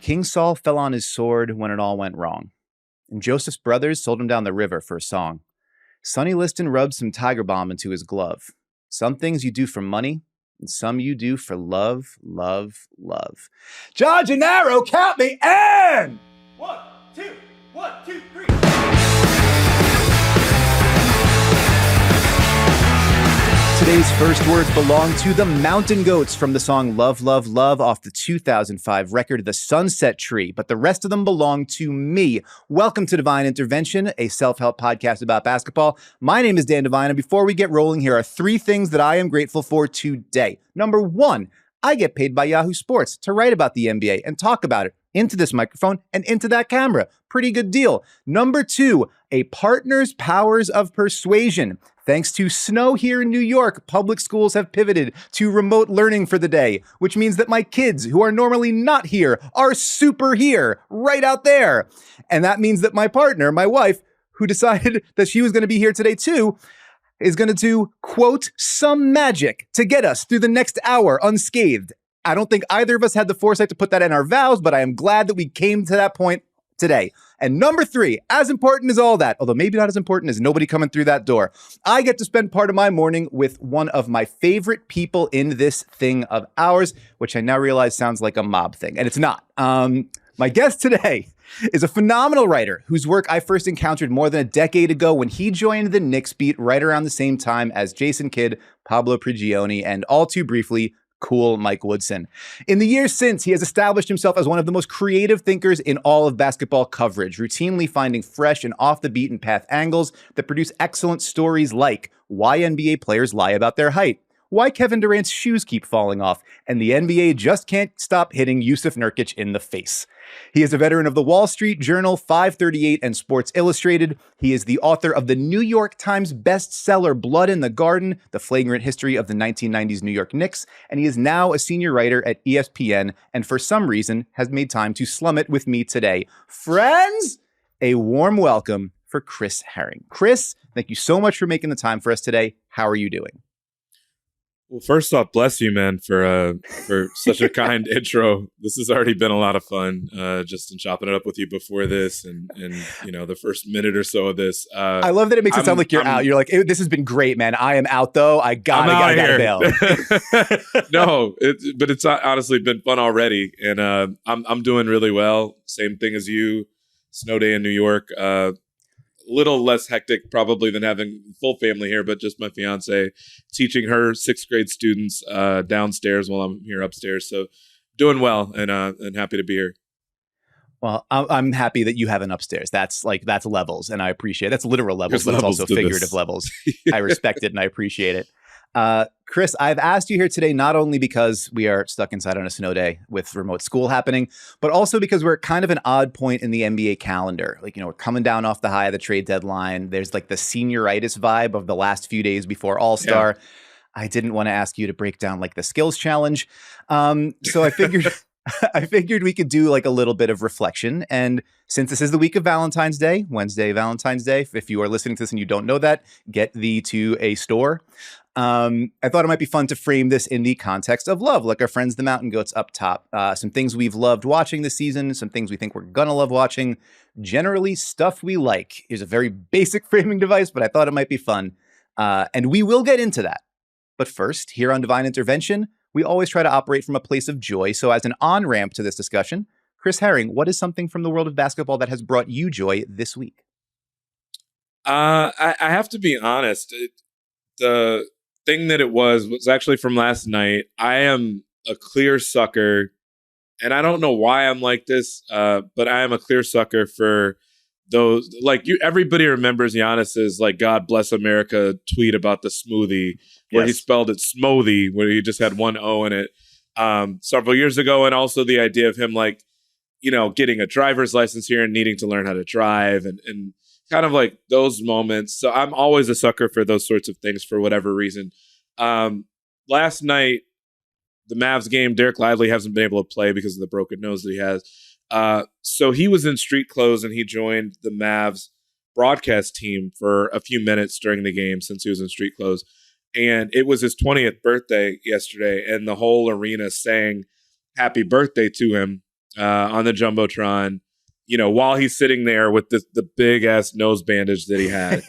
King Saul fell on his sword when it all went wrong, and Joseph's brothers sold him down the river for a song. Sonny Liston rubbed some Tiger Balm into his glove. Some things you do for money, and some you do for love, love, love. John Gennaro, count me in! 1, 2, 1, 2, 3. Today's first words belong to the Mountain Goats from the song Love, Love, Love off the 2005 record The Sunset Tree, but the rest of them belong to me. Welcome to Devine Intervention, a self-help podcast about basketball. My name is Dan Devine, and before we get rolling, here are 3 things that I am grateful for today. Number 1, I get paid by Yahoo Sports to write about the NBA and talk about it into this microphone and into that camera. Pretty good deal. Number 2, a partner's powers of persuasion. Thanks to snow here in New York, public schools have pivoted to remote learning for the day, which means that my kids, who are normally not here, are super here, right out there. And that means that my partner, my wife, who decided that she was going to be here today too, is going to do, quote, some magic to get us through the next hour unscathed. I don't think either of us had the foresight to put that in our vows, but I am glad that we came to that point today. And number 3, as important as all that, although maybe not as important as nobody coming through that door, I get to spend part of my morning with one of my favorite people in this thing of ours, which I now realize sounds like a mob thing, and it's not. My guest today is a phenomenal writer whose work I first encountered more than a decade ago when he joined the Knicks beat right around the same time as Jason Kidd, Pablo Prigioni, and all too briefly, cool Mike Woodson. In the years since, he has established himself as one of the most creative thinkers in all of basketball coverage, routinely finding fresh and off-the-beaten-path angles that produce excellent stories like why NBA players lie about their height, why Kevin Durant's shoes keep falling off, and the NBA just can't stop hitting Yusuf Nurkic in the face. He is a veteran of the Wall Street Journal, 538, and Sports Illustrated. He is the author of the New York Times bestseller Blood in the Garden, The Flagrant History of the 1990s New York Knicks, and he is now a senior writer at ESPN, and for some reason has made time to slum it with me today. Friends, a warm welcome for Chris Herring. Chris, thank you so much for making the time for us today. How are you doing? Well, first off, bless you, man, for such a kind intro. This has already been a lot of fun, just in chopping it up with you before this, and you know, the first minute or so of this. I love that it makes it sound like you're out. You're like, this has been great, man. I am out though. I gotta bail. No, but it's honestly been fun already, and I'm doing really well. Same thing as you. Snow day in New York. Little less hectic probably than having full family here, but just my fiance teaching her 6th grade students downstairs while I'm here upstairs. So doing well and happy to be here. Well, I'm happy that you have an upstairs. That's levels, and I appreciate it. That's literal levels, but it's also figurative levels. I respect it and I appreciate it. Chris, I've asked you here today not only because we are stuck inside on a snow day with remote school happening, but also because we're at kind of an odd point in the NBA calendar. Like, we're coming down off the high of the trade deadline. There's like the senioritis vibe of the last few days before All-Star. Yeah. I didn't want to ask you to break down like the skills challenge. So I figured I figured we could do like a little bit of reflection. And since this is the week of Valentine's Day, Wednesday, Valentine's Day, if you are listening to this and you don't know that, get thee to a store. I thought it might be fun to frame this in the context of love, like our friends, the Mountain Goats up top. Some things we've loved watching this season, some things we think we're going to love watching. Generally, stuff we like is a very basic framing device, but I thought it might be fun. And we will get into that. But first, here on Devine Intervention, we always try to operate from a place of joy. So as an on-ramp to this discussion, Chris Herring, what is something from the world of basketball that has brought you joy this week? I have to be honest. The thing that it was actually from last night. I am a clear sucker, and I don't know why I'm like this, but I am a clear sucker for those. Like everybody remembers Giannis's like "God bless America" tweet about the smoothie, where he spelled it smoothie, where he just had one O in it several years ago, and also the idea of him like, getting a driver's license here and needing to learn how to drive and kind of like those moments. So I'm always a sucker for those sorts of things for whatever reason. Last night, the Mavs game, Dereck Lively hasn't been able to play because of the broken nose that he has. So he was in street clothes and he joined the Mavs broadcast team for a few minutes during the game since he was in street clothes. And it was his 20th birthday yesterday, and the whole arena sang happy birthday to him. on the Jumbotron, while he's sitting there with the big ass nose bandage that he had.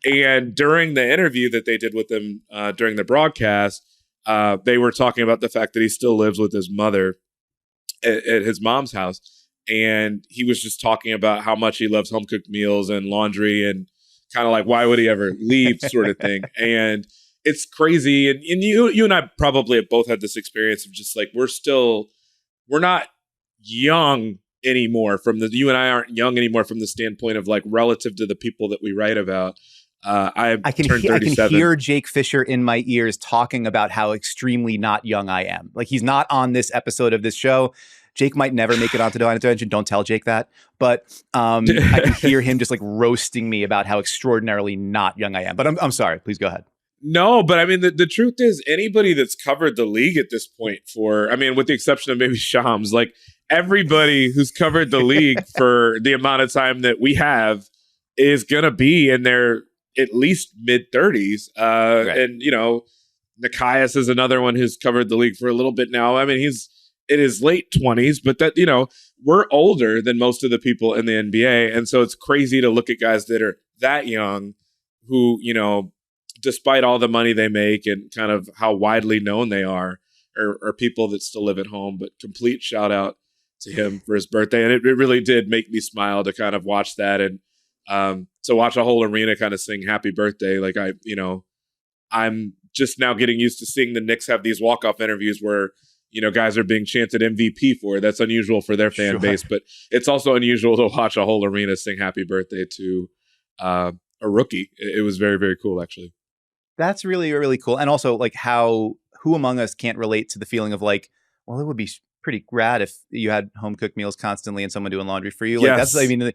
And during the interview that they did with him during the broadcast, they were talking about the fact that he still lives with his mother at his mom's house. And he was just talking about how much he loves home cooked meals and laundry and kind of like, why would he ever leave sort of thing. And it's crazy. And you and I probably have both had this experience of just like, we're not young anymore you and I aren't young anymore from the standpoint of like relative to the people that we write about. I can hear Jake Fisher in my ears talking about how extremely not young I am. Like he's not on this episode of this show. Jake might never make it onto Devine Intervention. Don't tell Jake that. But I can hear him just like roasting me about how extraordinarily not young I am. But I'm sorry. Please go ahead. No, but I mean, the truth is anybody that's covered the league at this point with the exception of maybe Shams, like everybody who's covered the league for the amount of time that we have is going to be in their at least mid 30s. Right. And, Nikias is another one who's covered the league for a little bit now. I mean, he's in his late 20s, but that, we're older than most of the people in the NBA. And so it's crazy to look at guys that are that young who, despite all the money they make and kind of how widely known they are people that still live at home. But complete shout out to him for his birthday. And it really did make me smile to kind of watch that. And to watch a whole arena kind of sing happy birthday. Like I'm just now getting used to seeing the Knicks have these walk-off interviews where, guys are being chanted MVP for. That's unusual for their fan base, but it's also unusual to watch a whole arena sing happy birthday to a rookie. It was very, very cool, actually. That's really, really cool. And also like who among us can't relate to the feeling of like, well, it would be pretty rad if you had home cooked meals constantly and someone doing laundry for you. Like yes. That's, I mean,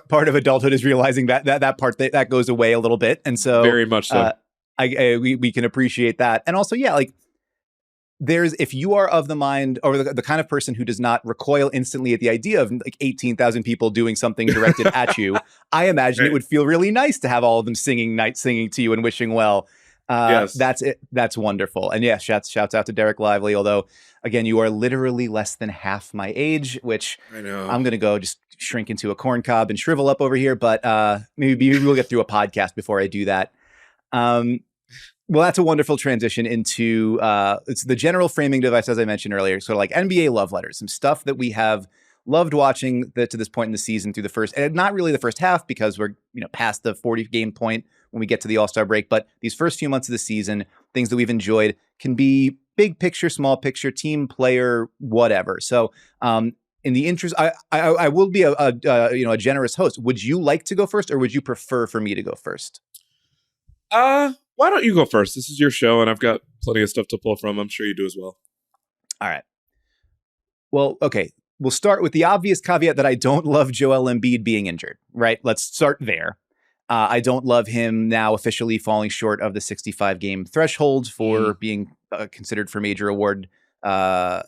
part of adulthood is realizing that part that goes away a little bit. And so very much so. We can appreciate that. And also, yeah, like if you are of the mind or the kind of person who does not recoil instantly at the idea of like 18,000 people doing something directed at you, I imagine it would feel really nice to have all of them singing to you and wishing well. Yes. That's it. That's wonderful. And yeah, shouts out to Dereck Lively. Although again, you are literally less than half my age, which I know. I'm going to go just shrink into a corn cob and shrivel up over here. But maybe we'll get through a podcast before I do that. Well, that's a wonderful transition into it's the general framing device, as I mentioned earlier. Sort of like NBA love letters, some stuff that we have loved watching to this point in the season through the first, and not really the first half because we're past the 40 game point when we get to the All-Star break. But these first few months of the season, things that we've enjoyed can be big picture, small picture, team, player, whatever. So in the interest, I will be a generous host. Would you like to go first, or would you prefer for me to go first? Why don't you go first? This is your show, and I've got plenty of stuff to pull from. I'm sure you do as well. All right. Well, okay. We'll start with the obvious caveat that I don't love Joel Embiid being injured, right? Let's start there. I don't love him now officially falling short of the 65-game threshold for being considered for major award, a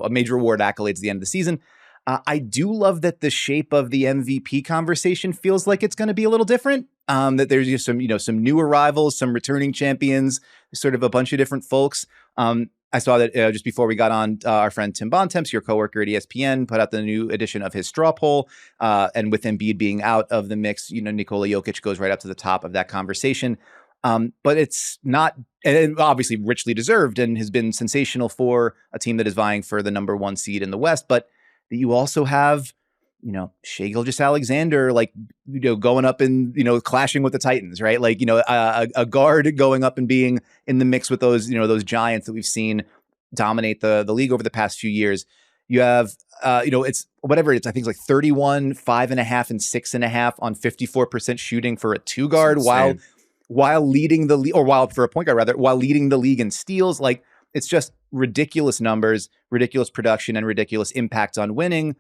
major award accolades at the end of the season. I do love that the shape of the MVP conversation feels like it's going to be a little different. That there's just some new arrivals, some returning champions, sort of a bunch of different folks. I saw that just before we got on, our friend Tim Bontemps, your coworker at ESPN, put out the new edition of his straw poll. And with Embiid being out of the mix, Nikola Jokic goes right up to the top of that conversation. But it's not, and obviously richly deserved and has been sensational for a team that is vying for the number one seed in the West. But that you also have, Shai Gilgeous-Alexander, going up and, clashing with the Titans, right? A guard going up and being in the mix with those, those giants that we've seen dominate the league over the past few years. You have, it's whatever it is. I think it's like 31, 5.5 and 6.5 on 54% shooting for a two guard while leading the league, or while for a point guard rather, while leading the league in steals. Like it's just ridiculous numbers, ridiculous production, and ridiculous impact on winning.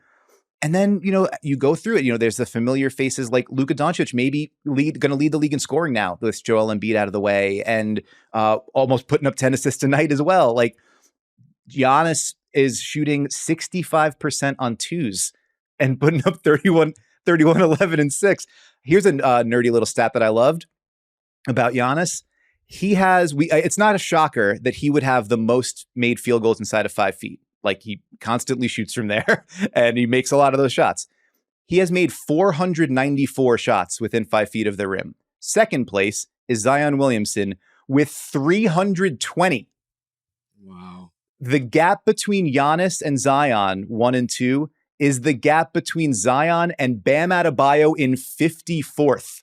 And then, you go through it, there's the familiar faces like Luka Doncic, maybe going to lead the league in scoring now with Joel Embiid out of the way and almost putting up 10 assists tonight as well. Like Giannis is shooting 65% on twos and putting up 31, 11, and 6. Here's a nerdy little stat that I loved about Giannis. He has, it's not a shocker that he would have the most made field goals inside of 5 feet. Like he constantly shoots from there, and he makes a lot of those shots. He has made 494 shots within 5 feet of the rim. Second place is Zion Williamson with 320. Wow. The gap between Giannis and Zion, 1 and 2, is the gap between Zion and Bam Adebayo in 54th.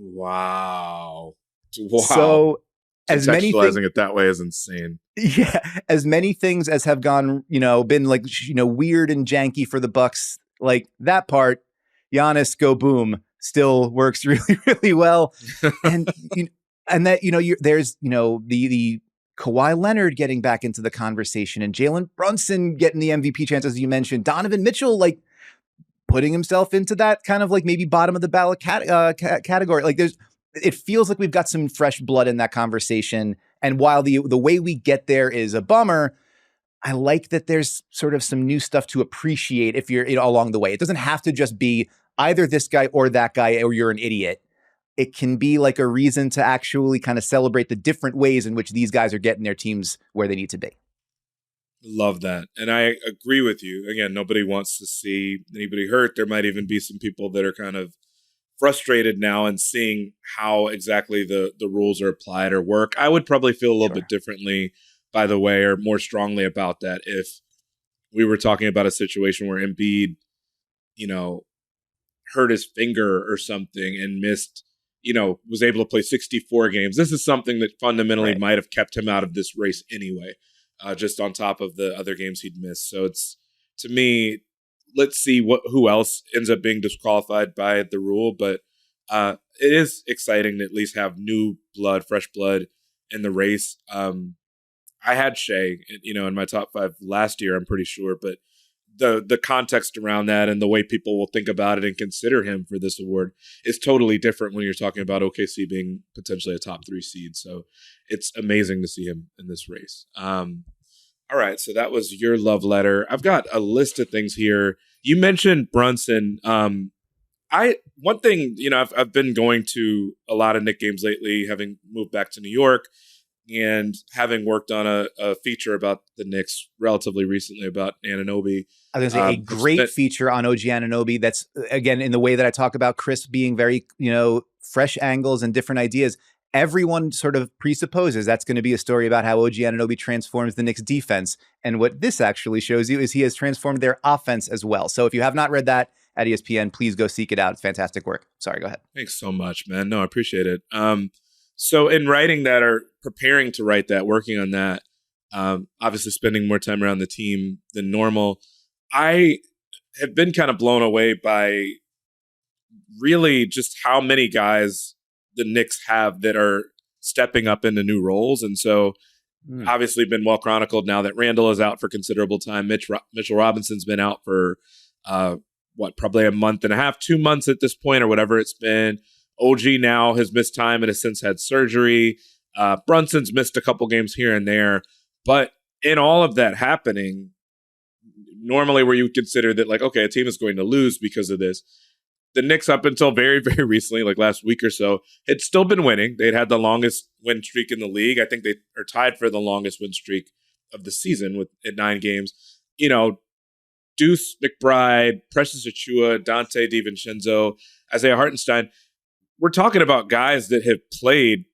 Wow. So as many contextualizing it that way is insane. Yeah, as many things as have gone, been like, weird and janky for the Bucks, like that part, Giannis go boom still works really, really well. And that, there's, the Kawhi Leonard getting back into the conversation and Jalen Brunson getting the MVP chance, as you mentioned. Donovan Mitchell, like, putting himself into that kind of like maybe bottom of the ballot category. Like it feels like we've got some fresh blood in that conversation. And while the way we get there is a bummer, I like that there's sort of some new stuff to appreciate if you're along the way. It doesn't have to just be either this guy or that guy, or you're an idiot. It can be like a reason to actually kind of celebrate the different ways in which these guys are getting their teams where they need to be. Love that. And I agree with you. Again, nobody wants to see anybody hurt. There might even be some people that are kind of frustrated now and seeing how exactly the rules are applied or work. I would probably feel a little bit differently, by the way, or more strongly about that if we were talking about a situation where Embiid, hurt his finger or something and missed, was able to play 64 games. This is something that fundamentally might have kept him out of this race anyway, just on top of the other games he'd missed. So it's, to me, let's see who else ends up being disqualified by the rule. But it is exciting to at least have new blood, fresh blood in the race. I had Shea, in my top 5 last year, I'm pretty sure, but the context around that and the way people will think about it and consider him for this award is totally different when you're talking about OKC being potentially a top 3 seed. So it's amazing to see him in this race. All right, so that was your love letter. I've got a list of things here. You mentioned Brunson. One thing, I've been going to a lot of Knick games lately, having moved back to New York and having worked on a feature about the Knicks relatively recently about Anunoby. I was going to say a great feature on OG Anunoby. That's, again, in the way that I talk about Chris being very, fresh angles and different ideas. Everyone sort of presupposes that's going to be a story about how OG Anunoby transforms the Knicks defense. And what this actually shows you is he has transformed their offense as well. So if you have not read that at ESPN, please go seek it out. It's fantastic work. Sorry, go ahead. Thanks so much, man. No, I appreciate it. So in writing that, or preparing to write that, working on that, obviously spending more time around the team than normal, I have been kind of blown away by really just how many guys the Knicks have that are stepping up into new roles. And so obviously been well chronicled now that Randall is out for considerable time. Mitchell Robinson's been out for probably a month and a half, 2 months at this point, or whatever it's been. OG now has missed time and has since had surgery. Brunson's missed a couple games here and there. But in all of that happening, normally where you would consider that, like, okay, a team is going to lose because of this, the Knicks up until very, very recently, like last week or so, had still been winning. They'd had the longest win streak in the league. I think they are tied for the longest win streak of the season at 9 games. Deuce McBride, Precious Achiuwa, Dante DiVincenzo, Isaiah Hartenstein. We're talking about guys that have played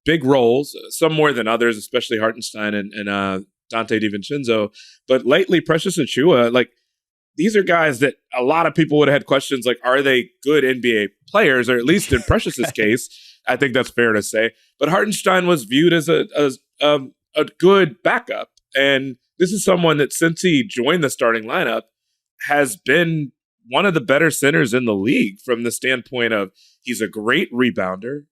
big roles, some more than others, especially Hartenstein and Dante DiVincenzo. But lately, Precious Achiuwa, like, these are guys that a lot of people would have had questions like, are they good NBA players? Or at least in Precious's case, I think that's fair to say. But Hartenstein was viewed as a good backup. And this is someone that, since he joined the starting lineup, has been one of the better centers in the league from the standpoint of he's a great rebounder,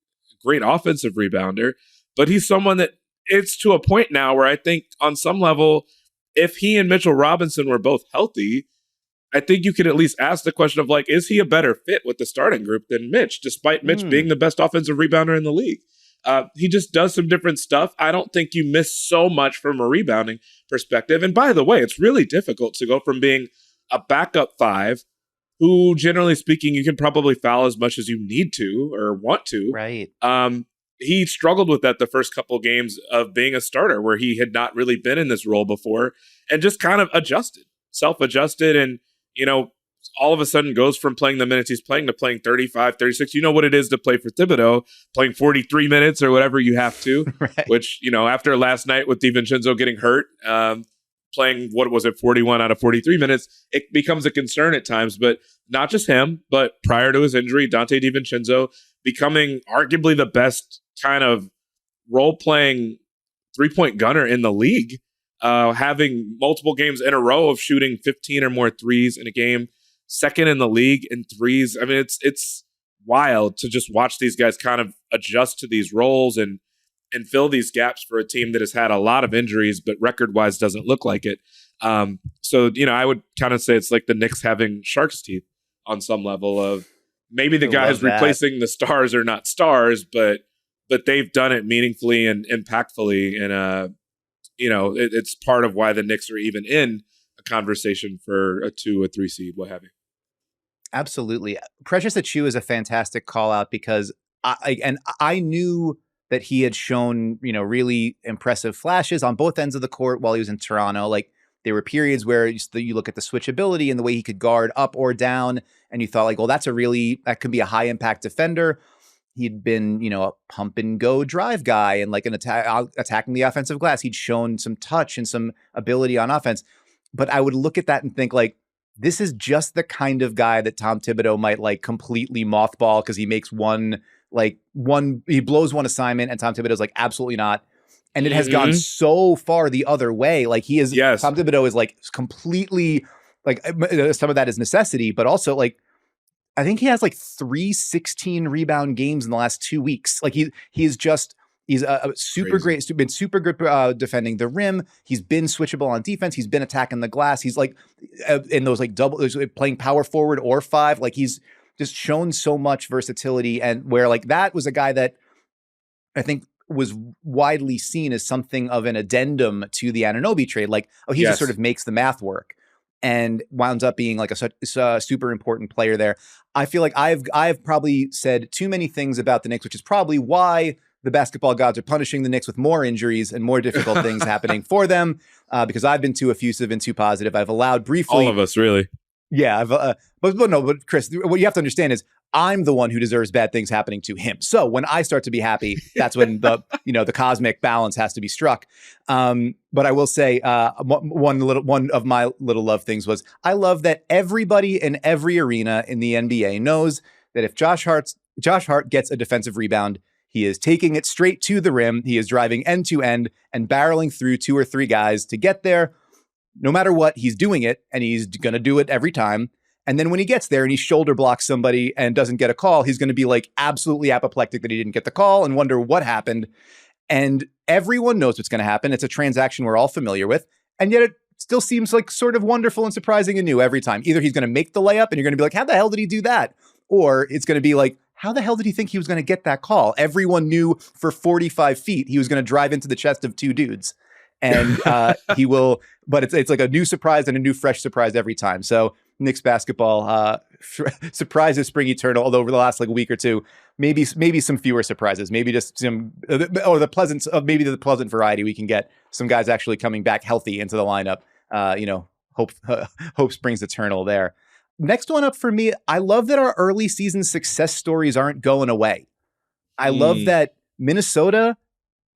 great offensive rebounder, but he's someone that it's to a point now where I think on some level, if he and Mitchell Robinson were both healthy, I think you could at least ask the question of, like, is he a better fit with the starting group than Mitch, despite Mitch being the best offensive rebounder in the league? He just does some different stuff. I don't think you miss so much from a rebounding perspective. And by the way, it's really difficult to go from being a backup 5 who, generally speaking, you can probably foul as much as you need to or want to. Right. he struggled with that the first couple of games of being a starter, where he had not really been in this role before, and just kind of self-adjusted, and, all of a sudden goes from playing the minutes he's playing to playing 35, 36. You know what it is to play for Thibodeau, playing 43 minutes or whatever you have to, right. Which, after last night with DiVincenzo getting hurt, playing, 41 out of 43 minutes, it becomes a concern at times. But not just him, but prior to his injury, Dante DiVincenzo becoming arguably the best kind of role-playing three-point gunner in the league, having multiple games in a row of shooting 15 or more threes in a game, second in the league in threes. I mean, it's wild to just watch these guys kind of adjust to these roles and fill these gaps for a team that has had a lot of injuries, but record-wise doesn't look like it. So, I would kind of say it's like the Knicks having shark's teeth on some level of maybe the guys replacing the stars are not stars, but they've done it meaningfully and impactfully. And, it's part of why the Knicks are even in a conversation for a 2 or 3 seed, what have you. Absolutely. Precious Achiuwa is a fantastic call out because I knew that he had shown, really impressive flashes on both ends of the court while he was in Toronto. Like, there were periods where you look at the switchability and the way he could guard up or down, and you thought like, well, that could be a high impact defender. He'd been, a pump and go drive guy and like an attacking the offensive glass. He'd shown some touch and some ability on offense, but I would look at that and think like, this is just the kind of guy that Tom Thibodeau might like completely mothball because he makes he blows one assignment and Tom Thibodeau's like, absolutely not. And it has gone so far the other way. Like Tom Thibodeau is like completely like, some of that is necessity, but also like, I think he has like 3 16 rebound games in the last 2 weeks. Like he's a super great, been super good defending the rim. He's been switchable on defense. He's been attacking the glass. He's like in those like playing power forward or 5. Like he's just shown so much versatility, and where like that was a guy that I think was widely seen as something of an addendum to the Anunoby trade. Like, oh, he just sort of makes the math work, and winds up being like a super important player there. I feel like I've probably said too many things about the Knicks, which is probably why the basketball gods are punishing the Knicks with more injuries and more difficult things happening for them, because I've been too effusive and too positive. I've allowed briefly. All of us, really. Yeah. But Chris, what you have to understand is I'm the one who deserves bad things happening to him. So when I start to be happy, that's when the cosmic balance has to be struck. But I will say one of my little love things was I love that everybody in every arena in the NBA knows that if Josh Hart gets a defensive rebound, he is taking it straight to the rim. He is driving end to end and barreling through 2 or 3 guys to get there. No matter what, he's doing it, and he's going to do it every time. And then when he gets there and he shoulder blocks somebody and doesn't get a call, he's going to be like absolutely apoplectic that he didn't get the call and wonder what happened. And everyone knows what's going to happen. It's a transaction we're all familiar with. And yet it still seems like sort of wonderful and surprising and new every time. Either he's going to make the layup and you're going to be like, how the hell did he do that? Or it's going to be like, how the hell did he think he was going to get that call? Everyone knew for 45 feet he was going to drive into the chest of 2 dudes. And he will, but it's like a new surprise and a new fresh surprise every time. So Knicks basketball surprises spring eternal. Although over the last like week or two, maybe some fewer surprises. Maybe just some the pleasant variety. We can get some guys actually coming back healthy into the lineup. Hope springs eternal there. Next one up for me. I love that our early season success stories aren't going away. I love that Minnesota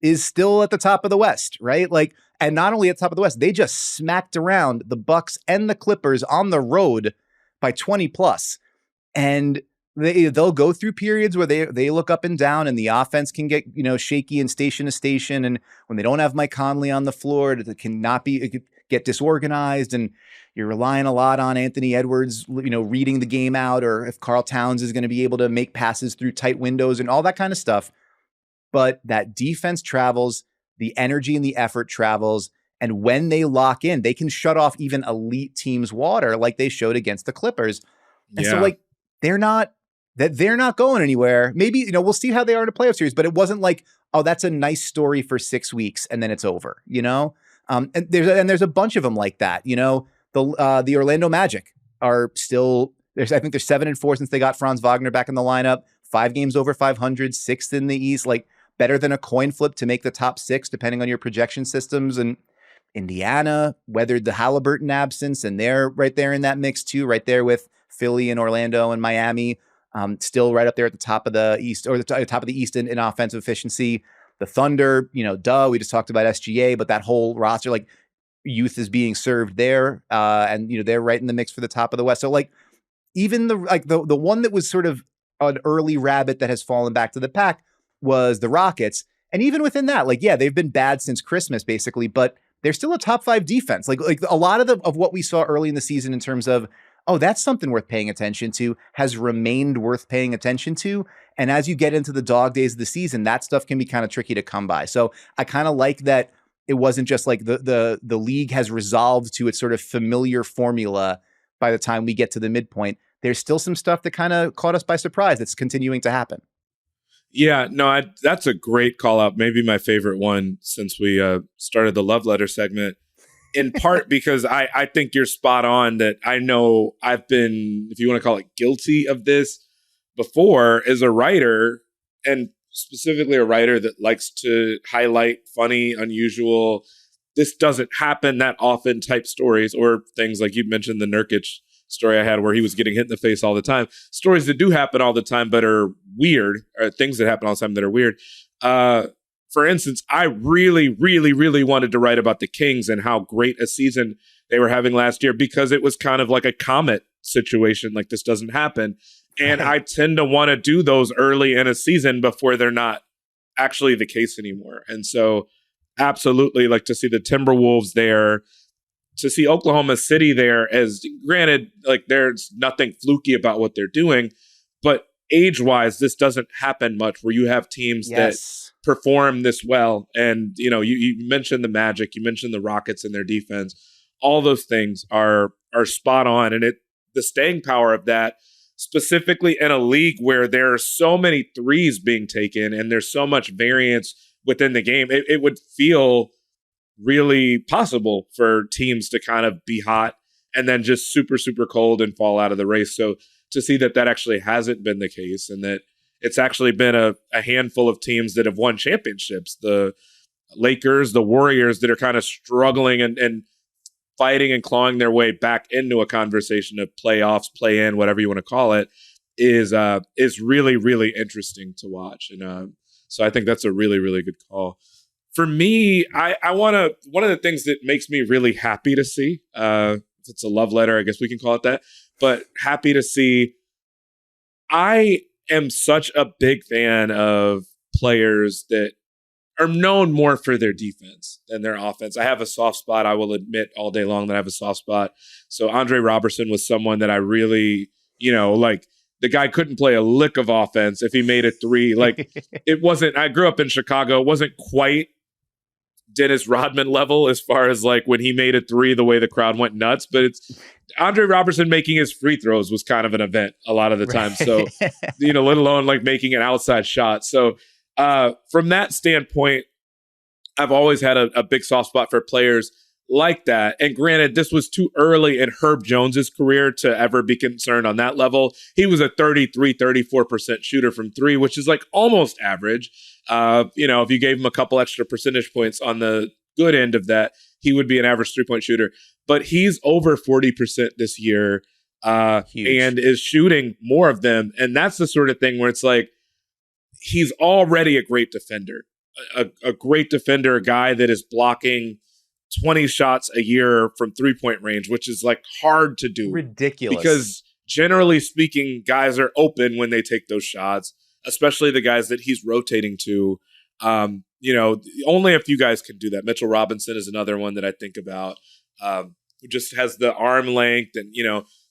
is still at the top of the West, right? Like, and not only at the top of the West, they just smacked around the Bucks and the Clippers on the road by 20 plus. And they'll go through periods where they look up and down and the offense can get, shaky and station to station. And when they don't have Mike Conley on the floor, it could get disorganized, and you're relying a lot on Anthony Edwards, reading the game out, or if Karl Towns is going to be able to make passes through tight windows and all that kind of stuff. But that defense travels, the energy and the effort travels. And when they lock in, they can shut off even elite teams' water like they showed against the Clippers. And so like, they're not going anywhere. Maybe, we'll see how they are in a playoff series, but it wasn't like, oh, that's a nice story for 6 weeks and then it's over, And there's a bunch of them like that, the Orlando Magic are still, I think they're 7-4 since they got Franz Wagner back in the lineup, 5 games over 500, 6th in the East. Like, better than a coin flip to make the top 6, depending on your projection systems. And Indiana weathered the Halliburton absence, and they're right there in that mix too, right there with Philly and Orlando and Miami, still right up there at the top of the East, or the top of the East in offensive efficiency. The Thunder, we just talked about SGA, but that whole roster, like, youth is being served there, and they're right in the mix for the top of the West. So like, even the one that was sort of an early rabbit that has fallen back to the pack was the Rockets. And even within that, like, yeah, they've been bad since Christmas, basically, but they're still a top 5 defense. Like a lot of what we saw early in the season in terms of, oh, that's something worth paying attention to, has remained worth paying attention to. And as you get into the dog days of the season, that stuff can be kind of tricky to come by. So I kind of like that it wasn't just like the league has resolved to its sort of familiar formula by the time we get to the midpoint. There's still some stuff that kind of caught us by surprise that's continuing to happen. Yeah, no, that's a great call out. Maybe my favorite one since we started the love letter segment, in part because I think you're spot on that I know I've been, if you want to call it, guilty of this before as a writer, and specifically a writer that likes to highlight funny, unusual, this doesn't happen that often type stories, or things like you mentioned the Nurkic story I had where he was getting hit in the face all the time. Stories that do happen all the time but are weird, or things that happen all the time that are weird. For instance, I really, really, really wanted to write about the Kings and how great a season they were having last year, because it was kind of like a comet situation, like this doesn't happen. And I tend to want to do those early in a season before they're not actually the case anymore. And so absolutely, like, to see the Timberwolves there, to see Oklahoma City there, as granted, like, there's nothing fluky about what they're doing, but age-wise, this doesn't happen much where you have teams that perform this well. And, you mentioned the Magic, you mentioned the Rockets and their defense. All those things are spot on. And the staying power of that, specifically in a league where there are so many threes being taken and there's so much variance within the game, it would feel really possible for teams to kind of be hot and then just super, super cold and fall out of the race. So to see that actually hasn't been the case, and that it's actually been a handful of teams that have won championships, the Lakers, the Warriors, that are kind of struggling and fighting and clawing their way back into a conversation of playoffs, play in, whatever you want to call it, is really, really interesting to watch. And so I think that's a really, really good call. For me, I want to, one of the things that makes me really happy to see, if it's a love letter, I guess we can call it that, but happy to see, I am such a big fan of players that are known more for their defense than their offense. I have a soft spot. I will admit all day long that I have a soft spot. So Andre Robertson was someone that I really, like, the guy couldn't play a lick of offense if he made a three. Like, it wasn't, I grew up in Chicago. It wasn't quite Dennis Rodman level as far as like when he made a three, the way the crowd went nuts, but it's Andre Robertson making his free throws was kind of an event a lot of the time. So, let alone like making an outside shot. So from that standpoint, I've always had a big soft spot for players like that. And granted, this was too early in Herb Jones's career to ever be concerned on that level. He was a 34% shooter from three, which is like almost average. If you gave him a couple extra percentage points on the good end of that, he would be an average 3-point shooter. But he's over 40% this year and is shooting more of them. And that's the sort of thing where it's like, he's already a great defender, a great defender, a guy that is blocking 20 shots a year from 3-point range, which is like hard to do. Ridiculous. Because generally speaking, guys are open when they take those shots, especially the guys that he's rotating to. Only a few guys can do that. Mitchell Robinson is another one that I think about, who just has the arm length and,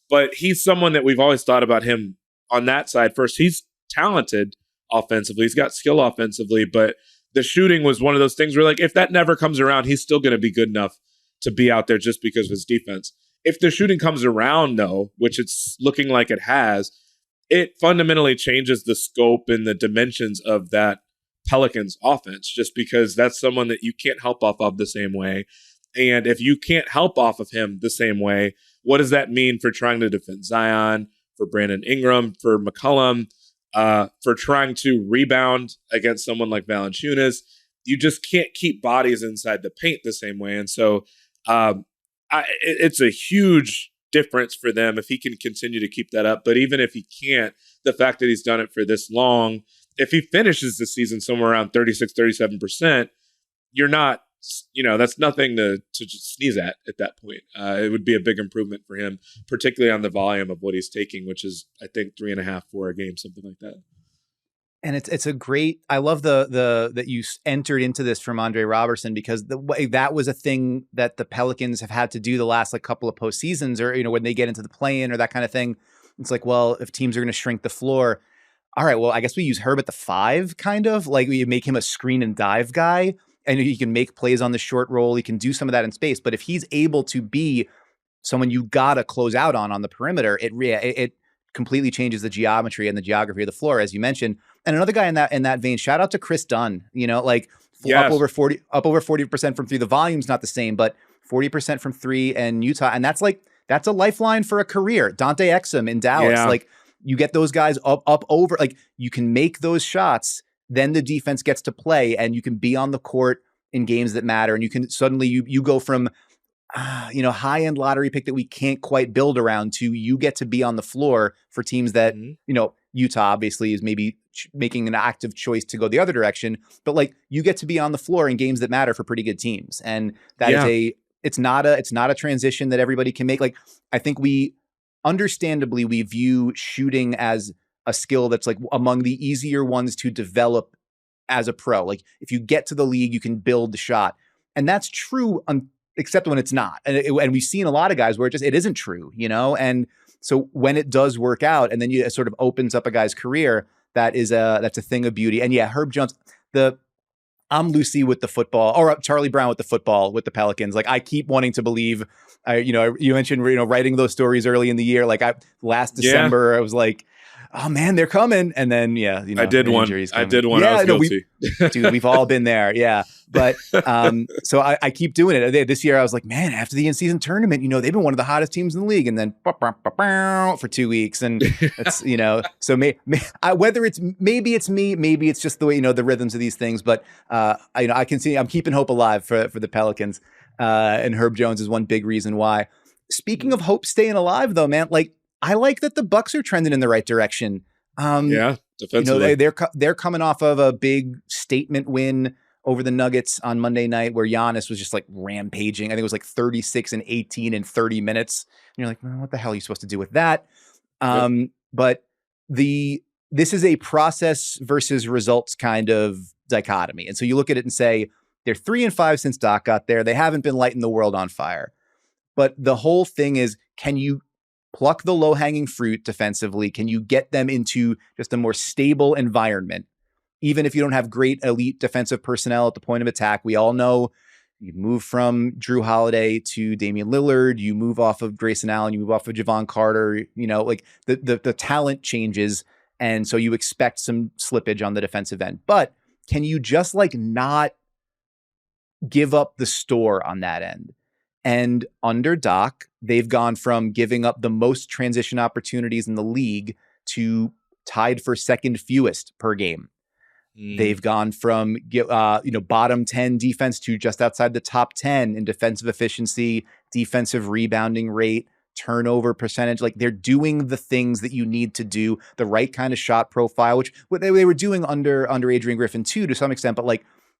but he's someone that we've always thought about him on that side first. He's talented offensively. He's got skill offensively, but the shooting was one of those things where, like, if that never comes around, he's still going to be good enough to be out there just because of his defense. If the shooting comes around, though, which it's looking like it has, it fundamentally changes the scope and the dimensions of that Pelicans offense, just because that's someone that you can't help off of the same way. And if you can't help off of him the same way, what does that mean for trying to defend Zion, for Brandon Ingram, for McCollum? for trying to rebound against someone like Valanciunas. You just can't keep bodies inside the paint the same way. And so it's a huge difference for them if he can continue to keep that up. But even if he can't, the fact that he's done it for this long, if he finishes the season somewhere around 36, 37%, you're not, that's nothing to just sneeze at that point. It would be a big improvement for him, particularly on the volume of what he's taking, which is, I think, 3.5, 4 a game, something like that. And it's a great, I love that you entered into this from Andre Robertson, because that was a thing that the Pelicans have had to do the last couple of postseasons, or, when they get into the play-in or that kind of thing. It's like, well, if teams are going to shrink the floor, all right, well, I guess we use Herb at the 5, kind of like we make him a screen and dive guy, and he can make plays on the short roll. He can do some of that in space. But if he's able to be someone you got to close out on the perimeter, it completely changes the geometry and the geography of the floor, as you mentioned. And another guy in that vein, shout out to Chris Dunn, up over 40% from 3. The volume's not the same, but 40% from 3 and Utah. And that's a lifeline for a career. Dante Exum in Dallas. Yeah. You get those guys up over, you can make those shots, then the defense gets to play and you can be on the court in games that matter. And you can suddenly, you go from, high-end lottery pick that we can't quite build around to you get to be on the floor for teams that, Utah obviously is maybe making an active choice to go the other direction, but you get to be on the floor in games that matter for pretty good teams. And that is it's not a transition that everybody can make. I think understandably we view shooting as a skill that's among the easier ones to develop as a pro. If you get to the league, you can build the shot. And that's true except when it's not. And we've seen a lot of guys where it isn't true, And so when it does work out and then it sort of opens up a guy's career, that's a thing of beauty. And yeah, Herb Jones, I'm Lucy with the football, or Charlie Brown with the football with the Pelicans. I keep wanting to believe, you mentioned, writing those stories early in the year. Last December, I was like, oh man, they're coming. And then, I did one. I was guilty. Dude, we've all been there. Yeah. But so I keep doing it. This year I was like, man, after the in-season tournament, they've been one of the hottest teams in the league. And then for 2 weeks. And it's, so whether maybe it's me, maybe it's just the way, the rhythms of these things. But I can see, I'm keeping hope alive for the Pelicans. And Herb Jones is one big reason why. Speaking of hope staying alive though, man, I like that the Bucks are trending in the right direction. Defensively. They're coming off of a big statement win over the Nuggets on Monday night, where Giannis was just rampaging. I think it was 36 and 18 in 30 minutes. And you're like, well, what the hell are you supposed to do with that? But this is a process versus results kind of dichotomy. And so you look at it and say, they're 3-5 since Doc got there. They haven't been lighting the world on fire. But the whole thing is, can you pluck the low-hanging fruit defensively? Can you get them into just a more stable environment? Even if you don't have great elite defensive personnel at the point of attack, we all know you move from Drew Holiday to Damian Lillard, you move off of Grayson Allen, you move off of Javon Carter, the talent changes. And so you expect some slippage on the defensive end. But can you just not give up the store on that end? And under Doc, they've gone from giving up the most transition opportunities in the league to tied for second fewest per game. They've gone from bottom 10 defense to just outside the top 10 in defensive efficiency, defensive rebounding rate, turnover percentage. They're doing the things that you need to do, the right kind of shot profile, which they were doing under Adrian Griffin too, to some extent, but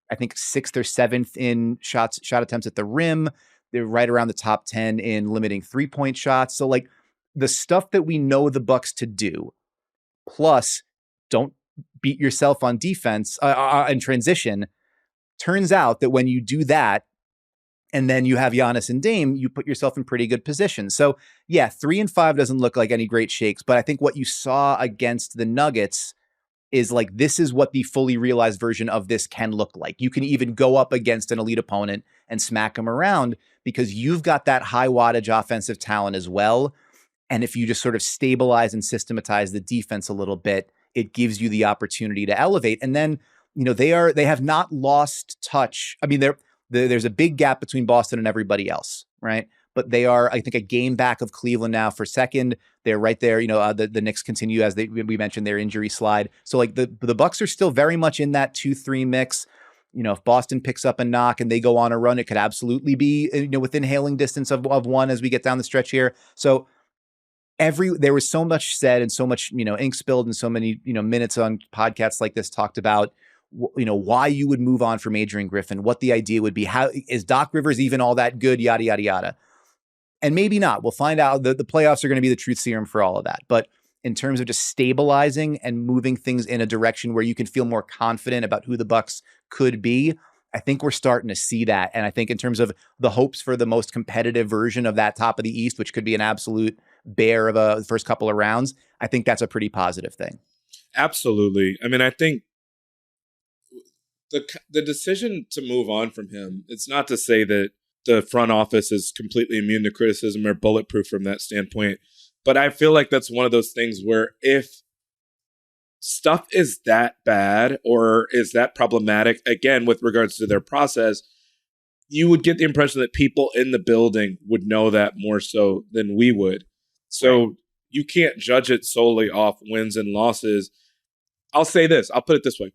I think 6th or 7th in shot attempts at the rim. They're right around the top 10 in limiting 3-point shots. So the stuff that we know the Bucks to do, plus don't beat yourself on defense in transition. Turns out that when you do that, and then you have Giannis and Dame, you put yourself in pretty good position. So yeah, 3-5 doesn't look like any great shakes, but I think what you saw against the Nuggets is this is what the fully realized version of this can look like. You can even go up against an elite opponent and smack them around because you've got that high wattage offensive talent as well. And if you just sort of stabilize and systematize the defense a little bit, it gives you the opportunity to elevate. And then, they have not lost touch. I mean, there's a big gap between Boston and everybody else, right? But they are, I think, a game back of Cleveland now for second. They're right there. The Knicks continue, as we mentioned, their injury slide. So like the Bucks are still very much in that 2-3 mix. If Boston picks up a knock and they go on a run, it could absolutely be, within hailing distance of one as we get down the stretch here. So there was so much said and so much, ink spilled and so many, minutes on podcasts like this talked about, why you would move on from Adrian Griffin, what the idea would be. How is Doc Rivers even all that good? Yada, yada, yada. And maybe not. We'll find out. The playoffs are going to be the truth serum for all of that. But in terms of just stabilizing and moving things in a direction where you can feel more confident about who the Bucks could be, I think we're starting to see that. And I think in terms of the hopes for the most competitive version of that top of the East, which could be an absolute bear of the first couple of rounds, I think that's a pretty positive thing. Absolutely. I mean, I think the decision to move on from him, it's not to say that the front office is completely immune to criticism or bulletproof from that standpoint. But I feel like that's one of those things where if stuff is that bad or is that problematic, again, with regards to their process, you would get the impression that people in the building would know that more so than we would. So you can't judge it solely off wins and losses. I'll say this. I'll put it this way.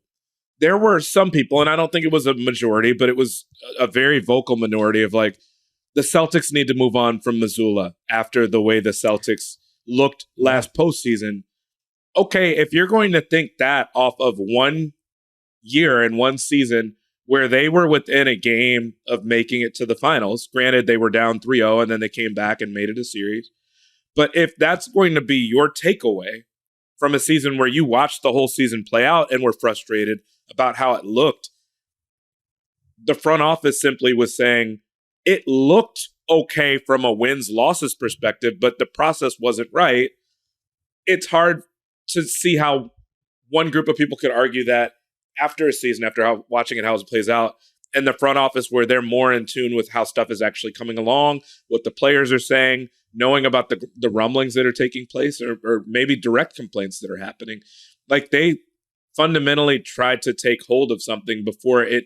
There were some people, and I don't think it was a majority, but it was a very vocal minority of like, the Celtics need to move on from Missoula after the way the Celtics looked last postseason. Okay, if you're going to think that off of 1 year and 1 season where they were within a game of making it to the finals, granted they were down 3-0 and then they came back and made it a series. But if that's going to be your takeaway from a season where you watched the whole season play out and were frustrated about how it looked, the front office simply was saying it looked okay from a wins-losses perspective, but the process wasn't right. It's hard to see how one group of people could argue that after a season, after watching it, how it plays out, and the front office where they're more in tune with how stuff is actually coming along, what the players are saying, knowing about the rumblings that are taking place, or maybe direct complaints that are happening. Like they fundamentally tried to take hold of something before it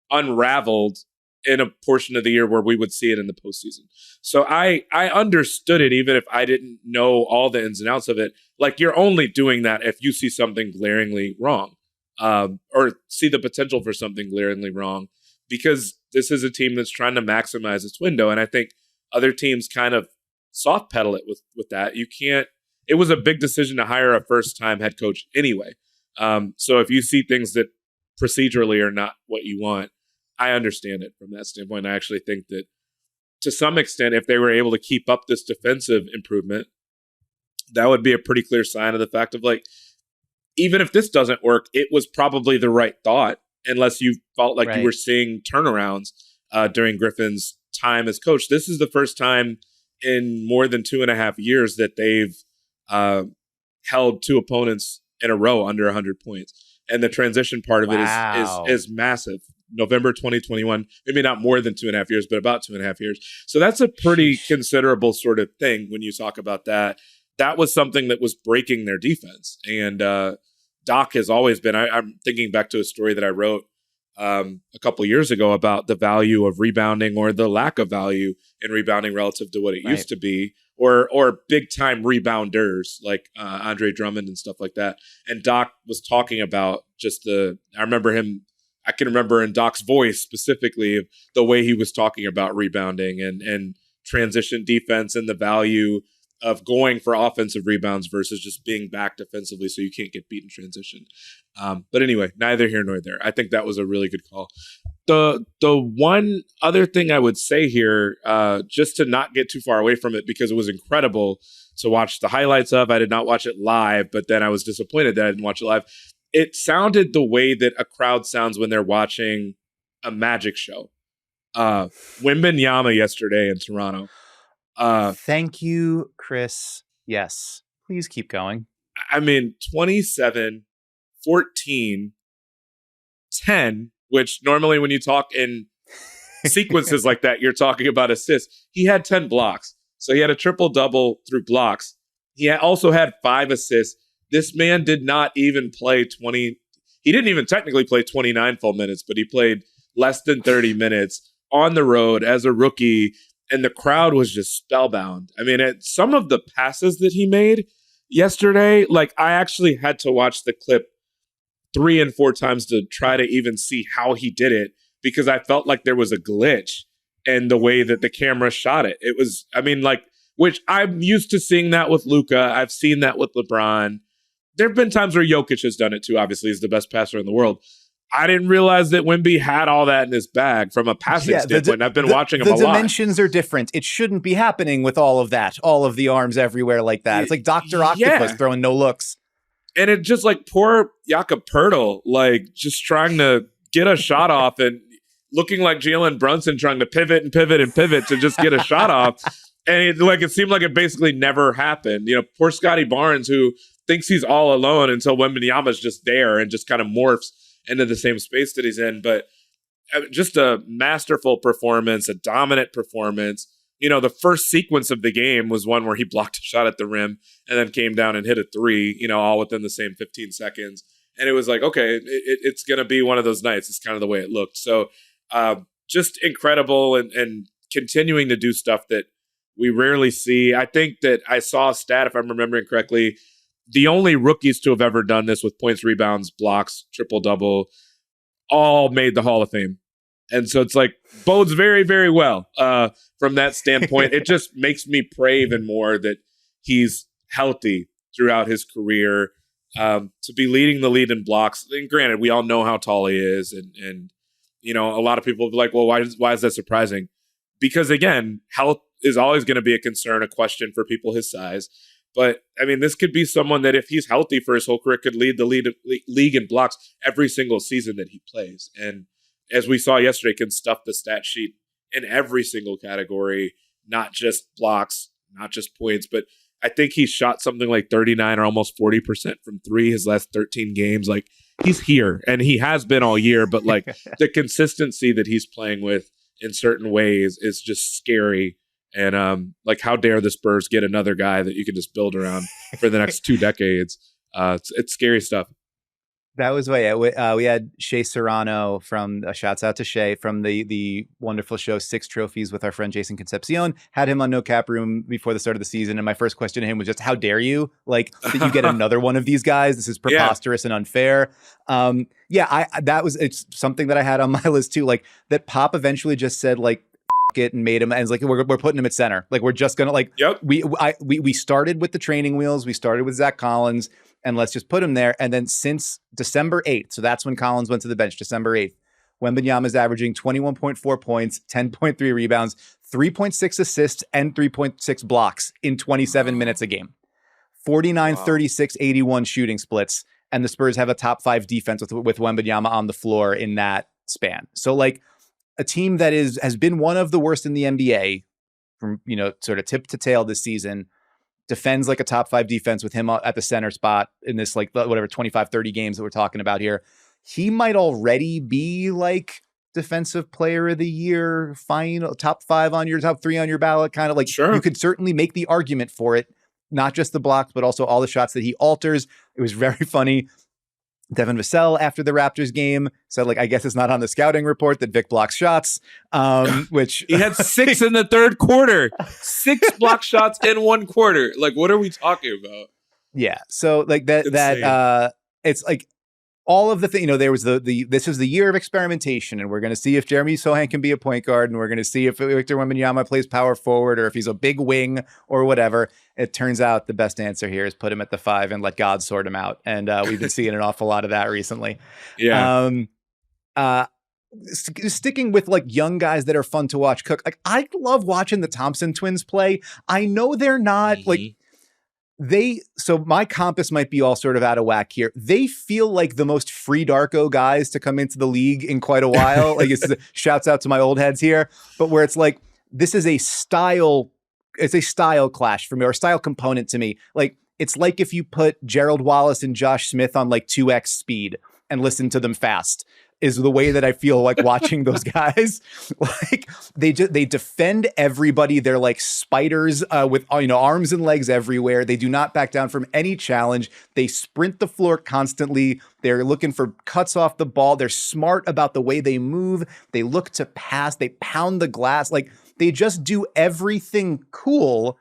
unraveled in a portion of the year where we would see it in the postseason. So I understood it, even if I didn't know all the ins and outs of it. Like, you're only doing that if you see something glaringly wrong, or see the potential for something glaringly wrong, because this is a team that's trying to maximize its window. And I think other teams kind of soft pedal it with that. It was a big decision to hire a first-time head coach anyway. So if you see things that procedurally are not what you want, I understand it from that standpoint. I actually think that to some extent, if they were able to keep up this defensive improvement, that would be a pretty clear sign of the fact of like, even if this doesn't work, it was probably the right thought, unless you felt like you were seeing turnarounds during Griffin's time as coach. This is the first time in more than 2.5 years that they've held 2 opponents in a row under 100 points. And the transition part of it is massive. November 2021, maybe not more than 2.5 years, but about 2.5 years. So that's a pretty considerable sort of thing when you talk about that. That was something that was breaking their defense. And Doc has always been, I'm thinking back to a story that I wrote a couple years ago about the value of rebounding, or the lack of value in rebounding relative to what it used to be, or big time rebounders like Andre Drummond and stuff like that. And Doc was talking about I can remember in Doc's voice specifically the way he was talking about rebounding and transition defense, and the value of going for offensive rebounds versus just being back defensively so you can't get beat in transition. But anyway, neither here nor there. I think that was a really good call. The one other thing I would say here, just to not get too far away from it, because it was incredible to watch the highlights of. I did not watch it live, but then I was disappointed that I didn't watch it live. It sounded the way that a crowd sounds when they're watching a magic show. Wembanyama yesterday in Toronto. Thank you, Chris. Yes. Please keep going. I mean, 27, 14, 10, which normally when you talk in sequences like that, you're talking about assists. He had 10 blocks. So he had a triple-double through blocks. He also had 5 assists. This man did not even play 20. He didn't even technically play 29 full minutes, but he played less than 30 minutes on the road as a rookie. and the crowd was just spellbound. I mean, some of the passes that he made yesterday, like I actually had to watch the clip 3 and 4 times to try to even see how he did it, because I felt like there was a glitch in the way that the camera shot it. It was, I mean, like, which I'm used to seeing that with Luka. I've seen that with LeBron. There have been times where Jokic has done it too. Obviously, he's the best passer in the world. I didn't realize that Wemby had all that in his bag from a passing standpoint. I've been watching him a lot. The dimensions are different. It shouldn't be happening with all of that, all of the arms everywhere like that. It's like Dr. Octopus throwing no looks. And it just like poor Jakob Poeltl, like just trying to get a shot off and looking like Jalen Brunson trying to pivot and pivot and pivot to just get a shot off. And it seemed like it basically never happened. You know, poor Scotty Barnes, who thinks he's all alone until Wembanyama's just there and just kind of morphs into the same space that he's in. But just a masterful performance, a dominant performance. You know, the first sequence of the game was one where he blocked a shot at the rim and then came down and hit a 3, you know, all within the same 15 seconds. And it was like, okay, it's going to be one of those nights. It's kind of the way it looked. So just incredible and continuing to do stuff that we rarely see. I think that I saw a stat, if I'm remembering correctly, the only rookies to have ever done this with points, rebounds, blocks, triple-double, all made the Hall of Fame. And so it's like bodes very, very well from that standpoint. It just makes me pray even more that he's healthy throughout his career, to be leading the lead in blocks. And granted, we all know how tall he is. And you know, a lot of people will be like, well, why is that surprising? Because again, health is always going to be a concern, a question for people his size. But I mean, this could be someone that if he's healthy for his whole career could lead the league in blocks every single season that he plays. And as we saw yesterday, can stuff the stat sheet in every single category, not just blocks, not just points, but I think he shot something like 39 or almost 40% from 3 his last 13 games. Like, he's here, and he has been all year, but like the consistency that he's playing with in certain ways is just scary. And like, how dare the Spurs get another guy that you can just build around for the next 2 decades? It's scary stuff. That was we had Shea Serrano from shouts out to Shea from the wonderful show 6 Trophies with our friend Jason Concepcion. Had him on No Cap Room before the start of the season, and my first question to him was just, "How dare you? Like, that you get another one of these guys? This is preposterous and unfair." It's something that I had on my list too. Like, that Pop eventually just said like it and made him, and it's like we're putting him at center. Like, we're just gonna like we started with the training wheels. We started with Zach Collins. And let's just put him there. And then since December 8th, so that's when Collins went to the bench, December 8th, Wembanyama is averaging 21.4 points, 10.3 rebounds, 3.6 assists, and 3.6 blocks in 27 minutes a game. 49, 36, 81 shooting splits. And the Spurs have a top 5 defense with Wembanyama on the floor in that span. So like a team that has been one of the worst in the NBA from, you know, sort of tip to tail this season, defends like a top 5 defense with him at the center spot in this, like, whatever, 25, 30 games that we're talking about here. He might already be like defensive player of the year, final top 5 on your top 3 on your ballot. Kind of like, you could certainly make the argument for it, not just the blocks, but also all the shots that he alters. It was very funny. Devin Vassell after the Raptors game said, like, I guess it's not on the scouting report that Vic blocks shots, which he had 6 in the third quarter, 6 block shots in 1 quarter. Like, what are we talking about? Yeah. So like it's like all of the thing, you know, there was this is the year of experimentation, and we're going to see if Jeremy Sohan can be a point guard, and we're going to see if Victor Wembanyama plays power forward or if he's a big wing or whatever. It turns out the best answer here is put him at the 5 and let God sort him out. And we've been seeing an awful lot of that recently. Yeah. Sticking with like young guys that are fun to watch cook. Like, I love watching the Thompson twins play. I know they're not like, so my compass might be all sort of out of whack here. They feel like the most free Darko guys to come into the league in quite a while. Like, it's shouts out to my old heads here, but where it's like, this is a style clash for me, or a style component to me. Like, it's like if you put Gerald Wallace and Josh Smith on like 2x speed and listen to them fast, is the way that I feel like watching those guys. Like, they defend everybody. They're like spiders with, you know, arms and legs everywhere. They do not back down from any challenge. They sprint the floor constantly. They're looking for cuts off the ball. They're smart about the way they move. They look to pass. They pound the glass. Like, They just do everything cool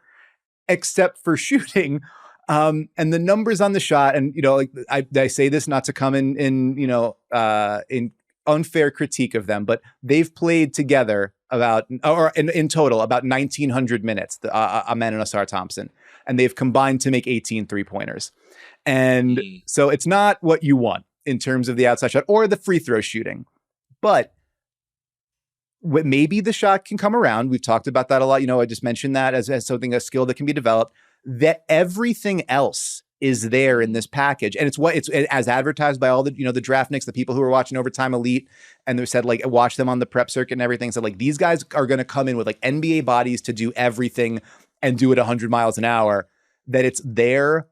except for shooting. And the numbers on the shot, and like I say this not to come in in unfair critique of them, but they've played together in total about 1,900 minutes, Amen and Ausar Thompson, and they've combined to make 18 3-pointers. And so it's not what you want in terms of the outside shot or the free throw shooting, but maybe the shot can come around. We've talked about that a lot. I just mentioned that as something, a skill that can be developed. That everything else is there in this package, and it's as advertised by all the the draftniks, the people who are watching Overtime Elite, and they said like watch them on the prep circuit and everything. So like these guys are going to come in with like NBA bodies to do everything and do it 100 miles an hour. That it's there,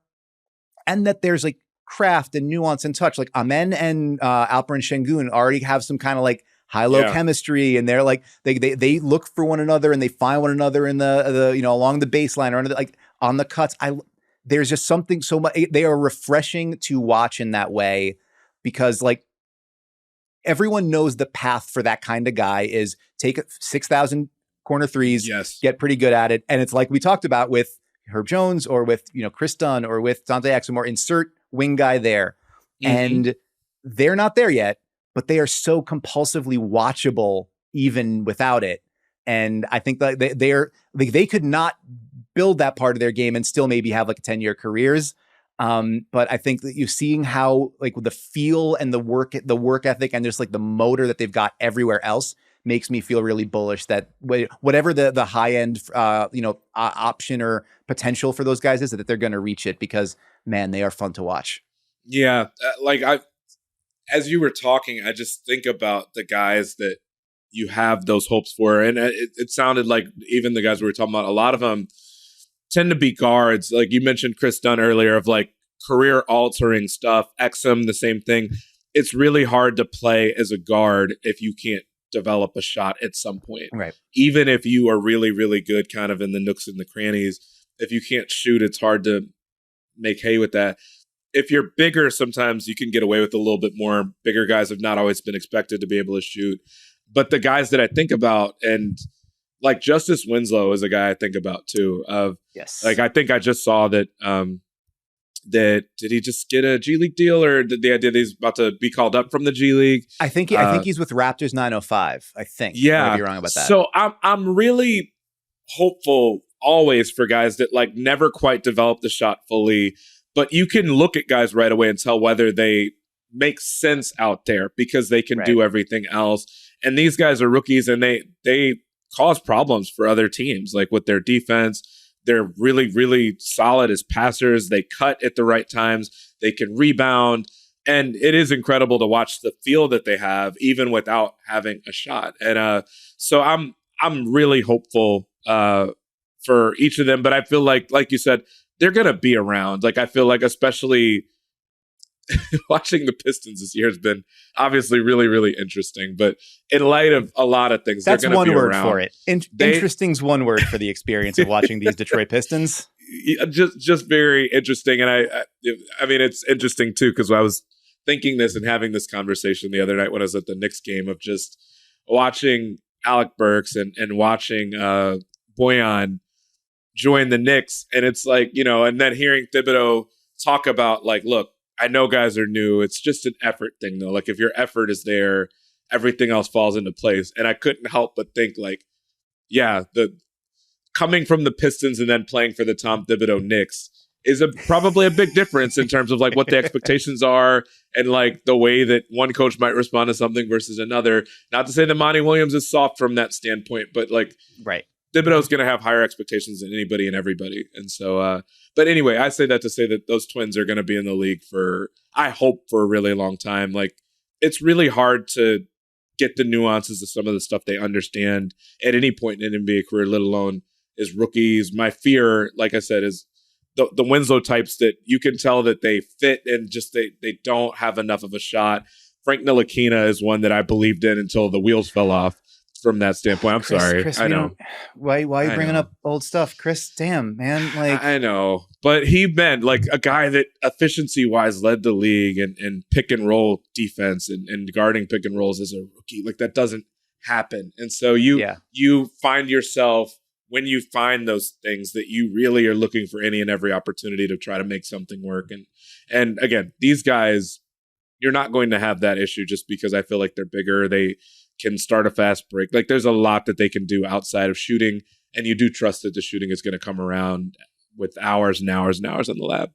and that there's like craft and nuance and touch. Like Amen and Alperen Şengün already have some kind of like high-low chemistry, and they're like they look for one another and they find one another in the along the baseline or like on the cuts. There's just something so much. They are refreshing to watch in that way, because like everyone knows the path for that kind of guy is take 6,000 corner threes, get pretty good at it, and it's like we talked about with Herb Jones or with Chris Dunn or with Dante Exumore, insert wing guy there, and they're not there yet. But they are so compulsively watchable even without it. And I think that they could not build that part of their game and still maybe have like 10-year careers. But I think that you're seeing how like the feel and the work ethic and just like the motor that they've got everywhere else makes me feel really bullish that whatever the high end, option or potential for those guys is, that they're going to reach it, because man, they are fun to watch. Yeah. As you were talking, I just think about the guys that you have those hopes for. And it sounded like even the guys we were talking about, a lot of them tend to be guards. Like you mentioned Chris Dunn earlier, of like career altering stuff. Exum, the same thing. It's really hard to play as a guard if you can't develop a shot at some point. Right. Even if you are really, really good kind of in the nooks and the crannies, if you can't shoot, it's hard to make hay with that. If you're bigger, sometimes you can get away with a little bit more. Bigger guys have not always been expected to be able to shoot. But the guys that I think about, and like Justice Winslow is a guy I think about too. Like I think I just saw that did he just get a G League deal, or did the idea that he's about to be called up from the G League? I think he's with Raptors 905. I think. Yeah, I might be wrong about that. So I'm really hopeful always for guys that like never quite develop the shot fully. But you can look at guys right away and tell whether they make sense out there, because they can do everything else. And these guys are rookies, and they cause problems for other teams, like with their defense. They're really, really solid as passers. They cut at the right times. They can rebound. And it is incredible to watch the feel that they have, even without having a shot. And so I'm really hopeful for each of them. But I feel like you said, they're going to be around. Like, I feel like especially watching the Pistons this year has been obviously really, really interesting. But in light of a lot of things, that's they're going to be around. That's one word for it. Interesting's one word for the experience of watching these Detroit Pistons. Just very interesting. And I mean, it's interesting too, because I was thinking this and having this conversation the other night when I was at the Knicks game, of just watching Alec Burks and watching Bojan join the Knicks. And it's like, and then hearing Thibodeau talk about like, look, I know guys are new. It's just an effort thing though. Like if your effort is there, everything else falls into place. And I couldn't help but think like, yeah, the coming from the Pistons and then playing for the Tom Thibodeau Knicks is probably a big difference in terms of like what the expectations are and like the way that one coach might respond to something versus another. Not to say that Monty Williams is soft from that standpoint, but like, right. Thibodeau's going to have higher expectations than anybody and everybody. And so, but anyway, I say that to say that those twins are going to be in the league I hope for a really long time. Like, it's really hard to get the nuances of some of the stuff they understand at any point in an NBA career, let alone as rookies. My fear, like I said, is the Winslow types that you can tell that they fit and just they don't have enough of a shot. Frank Ntilikina is one that I believed in until the wheels fell off. From that standpoint, I'm sorry. Chris, I know. Why are you bringing up old stuff, Chris? Damn, man. Like I know, but he meant like a guy that efficiency wise led the league and pick and roll defense and guarding pick and rolls as a rookie. Like that doesn't happen. And so you find yourself, when you find those things, that you really are looking for any and every opportunity to try to make something work. And again, these guys, you're not going to have that issue just because I feel like they're bigger. They can start a fast break. Like, there's a lot that they can do outside of shooting, and you do trust that the shooting is going to come around with hours and hours and hours in the lab.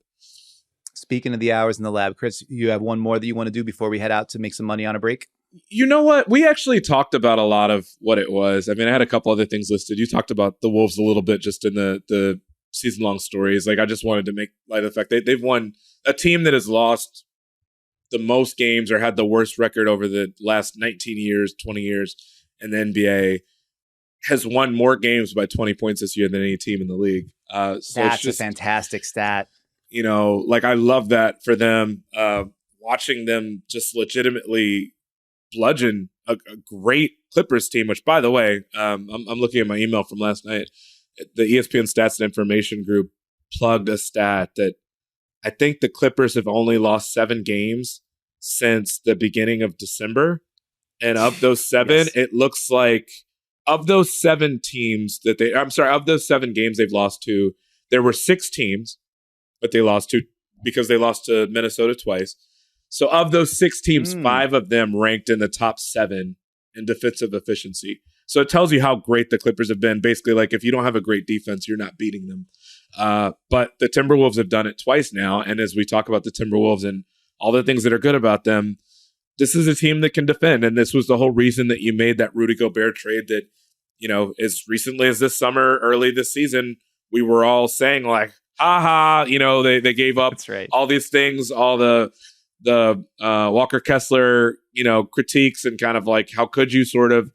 Speaking of the hours in the lab, Chris, you have one more that you want to do before we head out to make some money on a break? You know what? We actually talked about a lot of what it was. I mean, I had a couple other things listed. You talked about the Wolves a little bit just in the season-long stories. Like, I just wanted to make light of the fact they've won. A team that has lost the most games or had the worst record over the last 19 years, 20 years in the NBA has won more games by 20 points this year than any team in the league. So that's a fantastic stat. You know, like, I love that for them. Watching them just legitimately bludgeon a great Clippers team, which, by the way, I'm looking at my email from last night. The ESPN Stats and Information group plugged a stat that I think the Clippers have only lost 7 games since the beginning of December. And of those 7, it looks like of those 7 games they've lost to, there were 6 teams, but they lost 2 because they lost to Minnesota twice. So of those 6 teams, 5 of them ranked in the top 7 in defensive efficiency. So it tells you how great the Clippers have been. Basically, like, if you don't have a great defense, you're not beating them. But the Timberwolves have done it twice now. And as we talk about the Timberwolves and all the things that are good about them, this is a team that can defend. And this was the whole reason that you made that Rudy Gobert trade that, you know, as recently as this summer, early this season, we were all saying, like, you know, they gave up all these things, all the Walker Kessler, you know, critiques and kind of like, how could you sort of,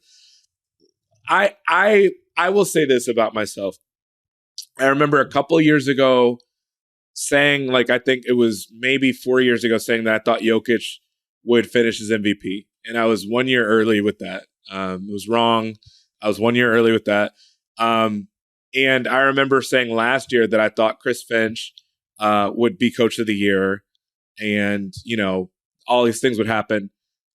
I will say this about myself. I remember a couple of years ago saying, like, I think it was maybe 4 years ago, saying that I thought Jokic would finish as MVP. And I was 1 year early with that. It was wrong. I was 1 year early with that. And I remember saying last year that I thought Chris Finch would be coach of the year. And, you know, all these things would happen.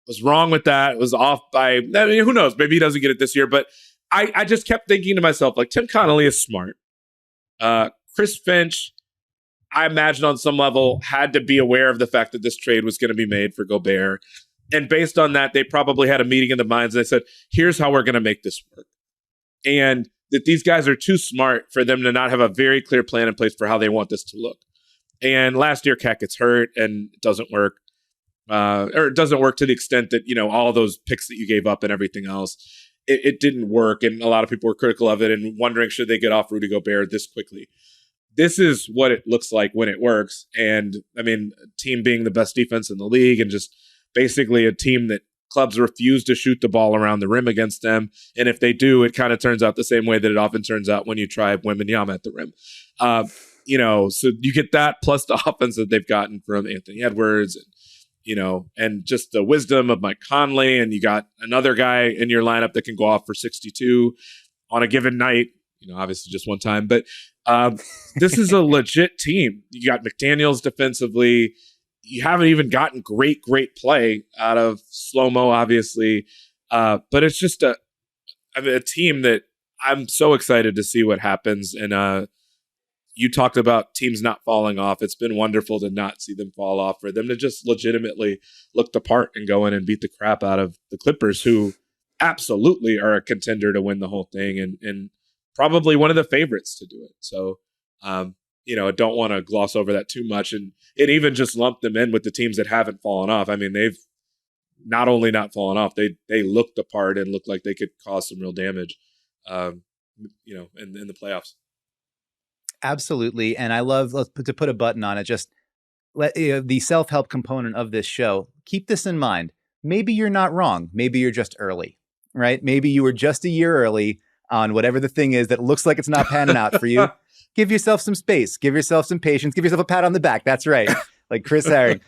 Was wrong with that. It was off by, I mean, who knows? Maybe he doesn't get it this year. But I just kept thinking to myself, like, Tim Connolly is smart. Chris Finch, I imagine on some level, had to be aware of the fact that this trade was going to be made for Gobert. And based on that, they probably had a meeting in the minds. And they said, here's how we're going to make this work. And that these guys are too smart for them to not have a very clear plan in place for how they want this to look. And last year, Cat gets hurt and it doesn't work. Or it doesn't work to the extent that, you know, all those picks that you gave up and everything else, it didn't work. And a lot of people were critical of it and wondering, should they get off Rudy Gobert this quickly? This is what it looks like when it works. And I mean, a team being the best defense in the league and just basically a team that clubs refuse to shoot the ball around the rim against them. And if they do, it kind of turns out the same way that it often turns out when you try Wembanyama at the rim. You know, so you get that plus the offense that they've gotten from Anthony Edwards and, you know, and just the wisdom of Mike Conley. And you got another guy in your lineup that can go off for 62 on a given night, you know, obviously just one time, but this is a legit team. You got McDaniels defensively. You haven't even gotten great play out of Slow-Mo, obviously. But it's just a team that I'm so excited to see what happens. And you talked about teams not falling off. It's been wonderful to not see them fall off, for them to just legitimately look the part and go in and beat the crap out of the Clippers, who absolutely are a contender to win the whole thing and probably one of the favorites to do it. So, you know, I don't want to gloss over that too much. And it even just lumped them in with the teams that haven't fallen off. I mean, they've not only not fallen off, they looked the part and looked like they could cause some real damage, you know, in the playoffs. Absolutely. And I love, to put a button on it, just let the self-help component of this show, keep this in mind. Maybe you're not wrong. Maybe you're just early, right? Maybe you were just a year early on whatever the thing is that looks like it's not panning out for you. Give yourself some space. Give yourself some patience. Give yourself a pat on the back. That's right. Like Chris Herring.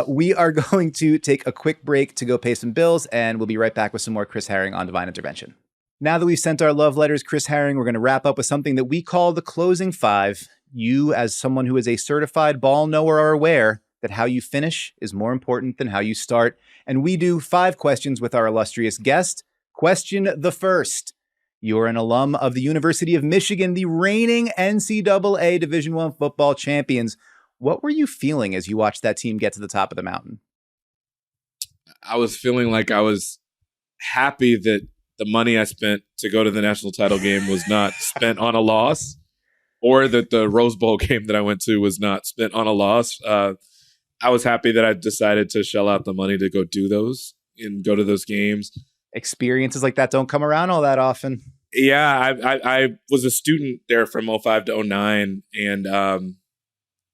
We are going to take a quick break to go pay some bills, and we'll be right back with some more Chris Herring on Devine Intervention. Now that we've sent our love letters, Chris Herring, we're going to wrap up with something that we call the closing five. You, as someone who is a certified ball knower, are aware that how you finish is more important than how you start. And we do 5 questions with our illustrious guest. Question the first. You're an alum of the University of Michigan, the reigning NCAA Division I football champions. What were you feeling as you watched that team get to the top of the mountain? I was feeling like I was happy that the money I spent to go to the national title game was not spent on a loss, or that the Rose Bowl game that I went to was not spent on a loss. I was happy that I decided to shell out the money to go do those and go to those games. Experiences like that don't come around all that often. Yeah, I was a student there from 05 to 09, and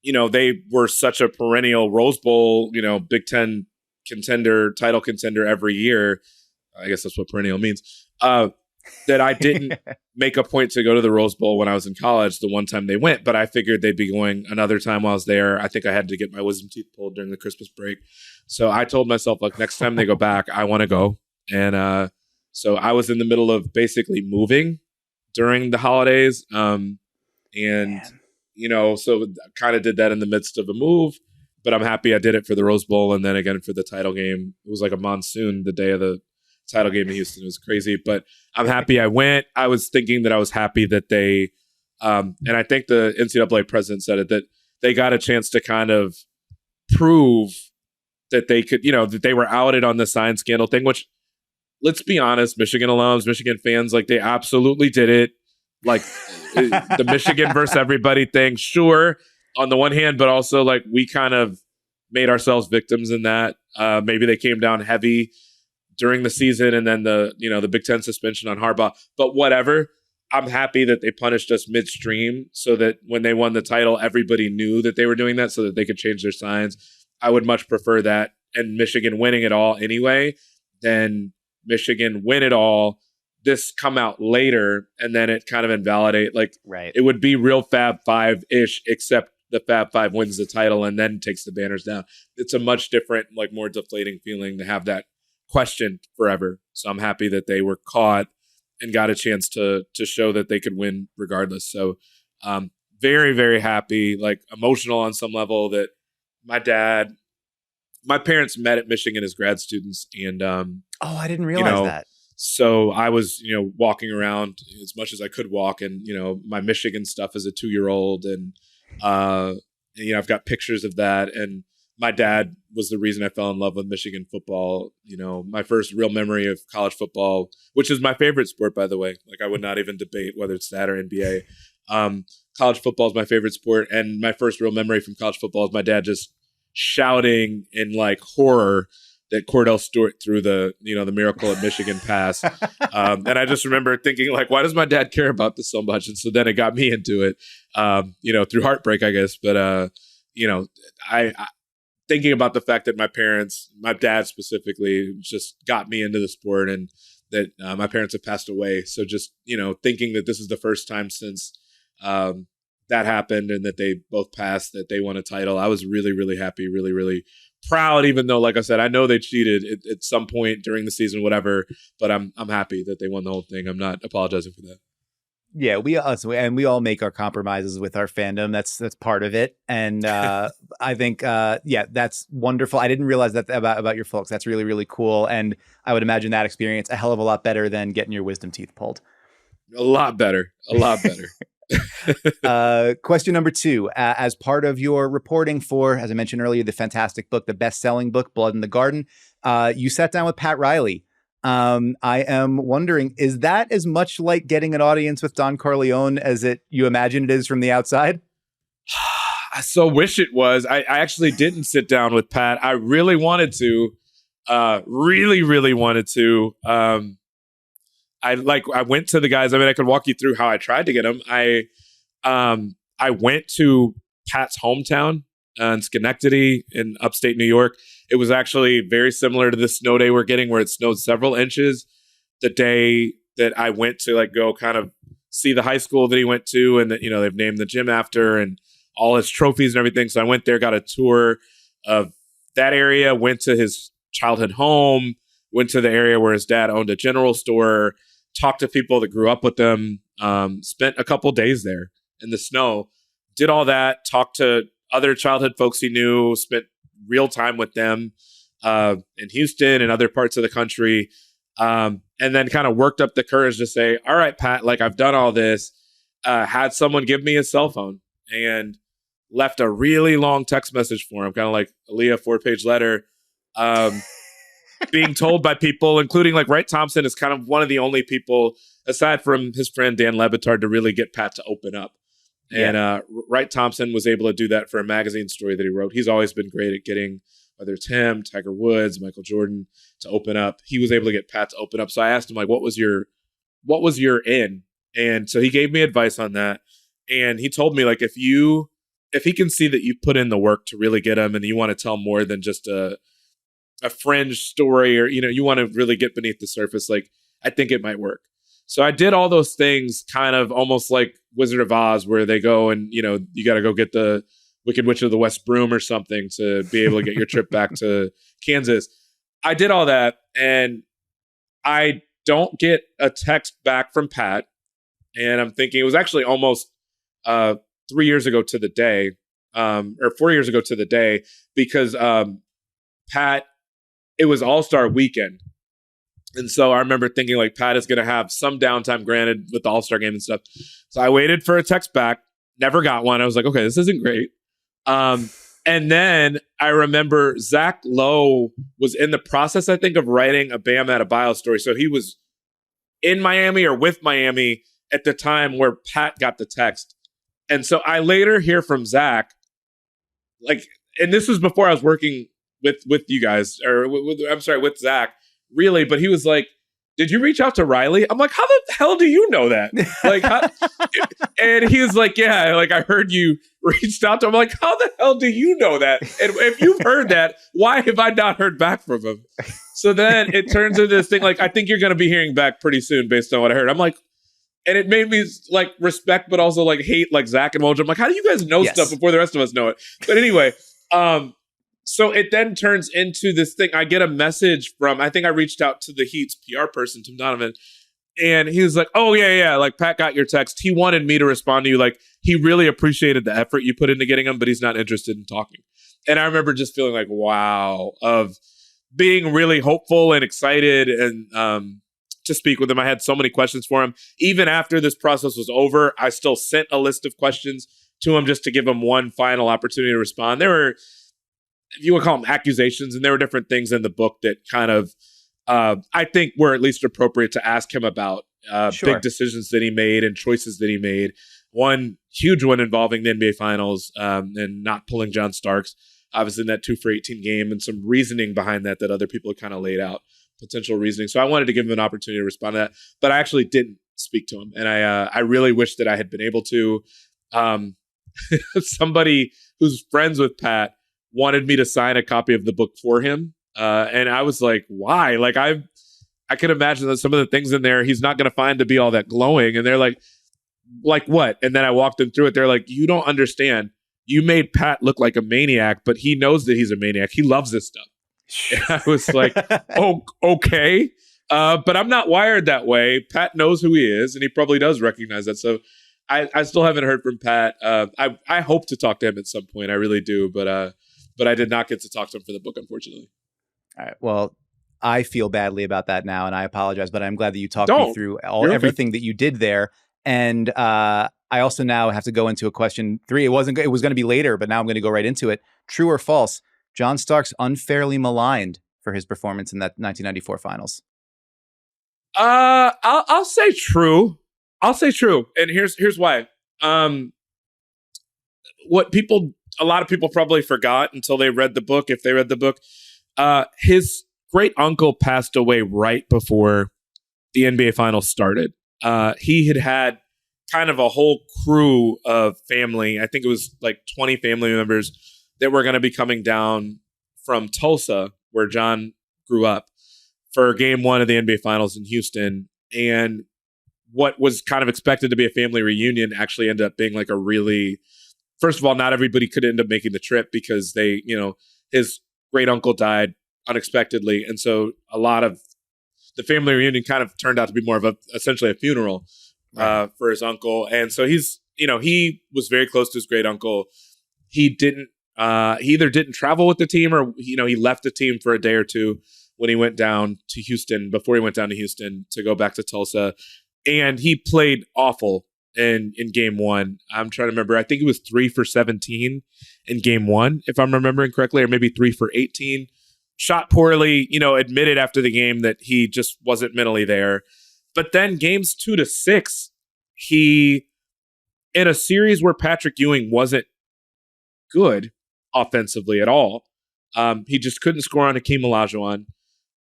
they were such a perennial Rose Bowl, Big Ten contender, title contender every year. I guess that's what perennial means. That I didn't make a point to go to the Rose Bowl when I was in college, the one time they went, but I figured they'd be going another time while I was there. I think I had to get my wisdom teeth pulled during the Christmas break. So I told myself, like, next time they go back, I want to go. And so I was in the middle of basically moving during the holidays. So I kind of did that in the midst of a move, but I'm happy I did it for the Rose Bowl. And then again for the title game. It was like a monsoon the day of the title game in Houston. It was crazy, but I'm happy I went. I was thinking that I was happy that they, and I think the NCAA president said it, that they got a chance to kind of prove that they could, that they were outed on the sign scandal thing, which, let's be honest, Michigan alums, Michigan fans, like, they absolutely did it. Like, the Michigan versus everybody thing, sure, on the one hand, but also, like, we kind of made ourselves victims in that. Maybe they came down heavy during the season, and then the Big Ten suspension on Harbaugh. But whatever, I'm happy that they punished us midstream so that when they won the title, everybody knew that they were doing that so that they could change their signs. I would much prefer that, and Michigan winning it all anyway, than Michigan win it all, this come out later, and then it kind of invalidate. Like, right. It would be real Fab Five-ish, except the Fab Five wins the title and then takes the banners down. It's a much different, like, more deflating feeling to have that questioned forever. So I'm happy that they were caught and got a chance to show that they could win regardless. So very, very happy, like, emotional on some level that my parents met at Michigan as grad students, and I didn't realize that. So I was, walking around as much as I could walk, and my Michigan stuff as a 2-year-old, and I've got pictures of that. And my dad was the reason I fell in love with Michigan football. My first real memory of college football, which is my favorite sport, by the way. Like, I would not even debate whether it's that or NBA. College football is my favorite sport, and my first real memory from college football is my dad just shouting in, like, horror that Cordell Stewart threw the Miracle at Michigan pass. And I just remember thinking, like, why does my dad care about this so much? And so then it got me into it, through heartbreak, I guess. But, I thinking about the fact that my dad specifically, just got me into the sport, and that my parents have passed away. So just, thinking that this is the first time since that happened and that they both passed, that they won a title, I was really, really happy, really, really proud, even though, like I said, I know they cheated at some point during the season, whatever, but I'm happy that they won the whole thing. I'm not apologizing for that. Yeah, we all make our compromises with our fandom. That's part of it. And I think, that's wonderful. I didn't realize that about your folks. That's really, really cool. And I would imagine that experience a hell of a lot better than getting your wisdom teeth pulled. A lot better. Question number 2, as part of your reporting for, as I mentioned earlier, the fantastic book, the best-selling book, Blood in the Garden, you sat down with Pat Riley. I am wondering, is that as much like getting an audience with Don Corleone as you imagine it is from the outside? I so wish it was. I actually didn't sit down with Pat. I really wanted to. Really, really wanted to. I went to the guys. I mean, I could walk you through how I tried to get them. I went to Pat's hometown in Schenectady in upstate New York. It was actually very similar to the snow day we're getting, where it snowed several inches the day that I went to, like, go kind of see the high school that he went to, and that, they've named the gym after, and all his trophies and everything. So I went there, got a tour of that area, went to his childhood home, went to the area where his dad owned a general store, talked to people that grew up with them, spent a couple days there in the snow, did all that, talked to other childhood folks he knew, spent real time with them in Houston and other parts of the country. And and then kind of worked up the courage to say, all right, Pat, like I've done all this, had someone give me his cell phone and left a really long text message for him, kind of like Aaliyah 4-page letter, being told by people, including like Wright Thompson is kind of one of the only people, aside from his friend Dan Levitard, to really get Pat to open up. Yeah. And Wright Thompson was able to do that for a magazine story that he wrote. He's always been great at getting, whether it's him, Tiger Woods, Michael Jordan, to open up. He was able to get Pat to open up. So I asked him, like, what was your in? And so he gave me advice on that. And he told me, like, if he can see that you put in the work to really get him and you want to tell more than just a fringe story, or, you want to really get beneath the surface, like, I think it might work. So I did all those things kind of almost like Wizard of Oz, where they go and, you got to go get the Wicked Witch of the West Broom or something to be able to get your trip back to Kansas. I did all that, and I don't get a text back from Pat. And I'm thinking it was actually almost 3 years ago to the day, or 4 years ago to the day, because Pat, it was All-Star weekend. And so I remember thinking, like, Pat is going to have some downtime, granted, with the All-Star game and stuff. So I waited for a text back, never got one. I was like, okay, this isn't great. And then I remember Zach Lowe was in the process, I think, of writing a Bam Adebayo story. So he was in Miami or with Miami at the time where Pat got the text. And so I later hear from Zach, like, and this was before I was working with you guys, or with Zach, really. But he was like, did you reach out to Riley? I'm like, how the hell do you know that? Like, and he was like, yeah, like, I heard you reached out to him. I'm like, how the hell do you know that? And if you've heard that, why have I not heard back from him? So then it turns into this thing, like, I think you're going to be hearing back pretty soon based on what I heard. I'm like, and it made me like respect, but also like hate like Zach and Woj. I'm like, how do you guys know stuff before the rest of us know it? But anyway, so it then turns into this thing. I get a message from, I think I reached out to the Heat's PR person, Tim Donovan, and he was like, oh, yeah, like, Pat got your text. He wanted me to respond to you. Like, he really appreciated the effort you put into getting him, but he's not interested in talking. And I remember just feeling like, wow, of being really hopeful and excited and to speak with him. I had so many questions for him. Even after this process was over, I still sent a list of questions to him just to give him one final opportunity to respond. There were, if you would call them accusations, and there were different things in the book that kind of, I think were at least appropriate to ask him about big decisions that he made and choices that he made. One huge one involving the NBA Finals and not pulling John Starks, obviously in that 2 for 18 game, and some reasoning behind that other people had kind of laid out, potential reasoning. So I wanted to give him an opportunity to respond to that, but I actually didn't speak to him. And I really wish that I had been able to. Somebody who's friends with Pat wanted me to sign a copy of the book for him. And I was like, why? Like, I can imagine that some of the things in there he's not going to find to be all that glowing. And they're like what? And then I walked them through it. They're like, you don't understand. You made Pat look like a maniac, but he knows that he's a maniac. He loves this stuff. And I was like, oh, okay. But I'm not wired that way. Pat knows who he is, and he probably does recognize that. So I still haven't heard from Pat. I hope to talk to him at some point. I really do. But I did not get to talk to him for the book, unfortunately. All right. Well, I feel badly about that now, and I apologize, but I'm glad that you talked me through everything that you did there. And I also now have to go into a question 3. It was going to be later, but now I'm going to go right into it. True or false? John Starks unfairly maligned for his performance in that 1994 finals. I'll say true. And here's why. What a lot of people probably forgot until they read the book, if they read the book, his great uncle passed away right before the NBA Finals started. He had kind of a whole crew of family. I think it was like 20 family members that were going to be coming down from Tulsa, where John grew up, for game 1 of the NBA Finals in Houston. And what was kind of expected to be a family reunion actually ended up being like a really, first of all, not everybody could end up making the trip because his great uncle died unexpectedly. And so a lot of the family reunion kind of turned out to be more of essentially a funeral for his uncle. And so he was very close to his great uncle. He either didn't travel with the team, or, he left the team for a day or two when he went down to Houston, before he went down to Houston to go back to Tulsa. And he played awful in game one. I'm trying to remember. I think it was 3 for 17 in game one, if I'm remembering correctly, or maybe 3 for 18. Shot poorly, admitted after the game that he just wasn't mentally there. But then games 2 to 6, he, in a series where Patrick Ewing wasn't good offensively at all, he just couldn't score on Hakeem Olajuwon.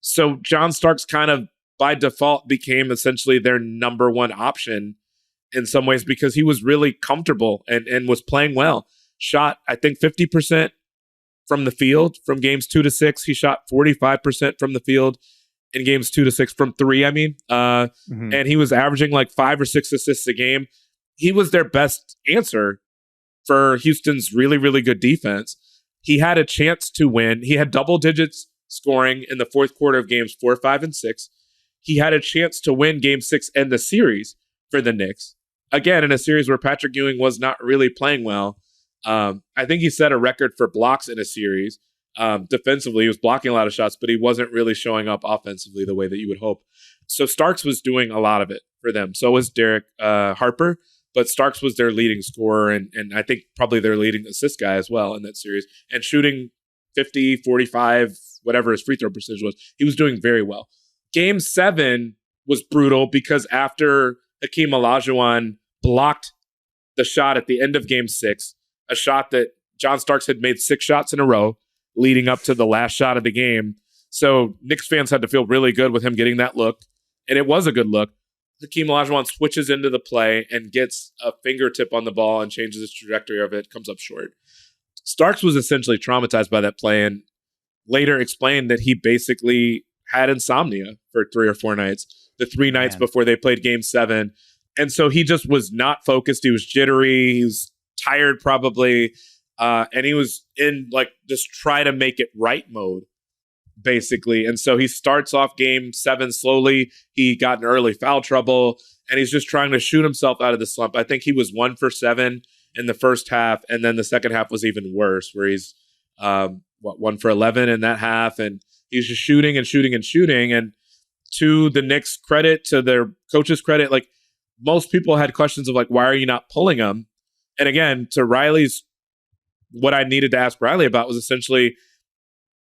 So John Starks kind of by default became essentially their number one option in some ways because he was really comfortable and was playing well. Shot, I think, 50% from the field from games 2 to 6. He shot 45% from the field in games 2 to 6 from three, and he was averaging like 5 or 6 assists a game. He was their best answer for Houston's really, really good defense. He had a chance to win. He had double digits scoring in the fourth quarter of games 4, 5, and 6. He had a chance to win game 6 and the series for the Knicks. Again, in a series where Patrick Ewing was not really playing well. I think he set a record for blocks in a series. Defensively, he was blocking a lot of shots, but he wasn't really showing up offensively the way that you would hope. So Starks was doing a lot of it for them. So was Derek Harper, but Starks was their leading scorer and I think probably their leading assist guy as well in that series. And shooting 50, 45, whatever his free throw percentage was, he was doing very well. Game 7 was brutal because after Hakeem Olajuwon blocked the shot at the end of game 6, a shot that John Starks had made 6 shots in a row leading up to the last shot of the game. So Knicks fans had to feel really good with him getting that look. And it was a good look. Hakeem Olajuwon switches into the play and gets a fingertip on the ball and changes the trajectory of it, comes up short. Starks was essentially traumatized by that play and later explained that he basically had insomnia for 3 or 4 nights, the 3 nights before they played game 7. And so he just was not focused. He was jittery. He was tired probably. And he was in just try to make it right mode, basically. And so he starts off game 7 slowly. He got in early foul trouble and he's just trying to shoot himself out of the slump. I think he was 1 for 7 in the first half. And then the second half was even worse where he's 1 for 11 in that half. And he's just shooting and shooting and shooting. And to the Knicks' credit, to their coach's credit, most people had questions of why are you not pulling him? And again, to Riley's, what I needed to ask Riley about was essentially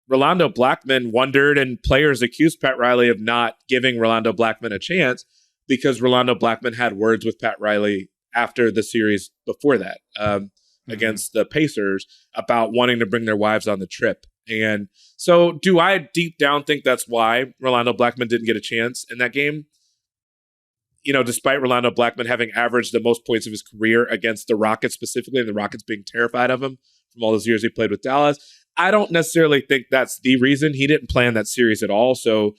Rolando Blackman wondered, and players accused Pat Riley of not giving Rolando Blackman a chance because Rolando Blackman had words with Pat Riley after the series before that against the Pacers about wanting to bring their wives on the trip. And so do I deep down think that's why Rolando Blackman didn't get a chance in that game? Despite Rolando Blackman having averaged the most points of his career against the Rockets specifically, and the Rockets being terrified of him from all those years he played with Dallas, I don't necessarily think that's the reason. He didn't plan that series at all. So,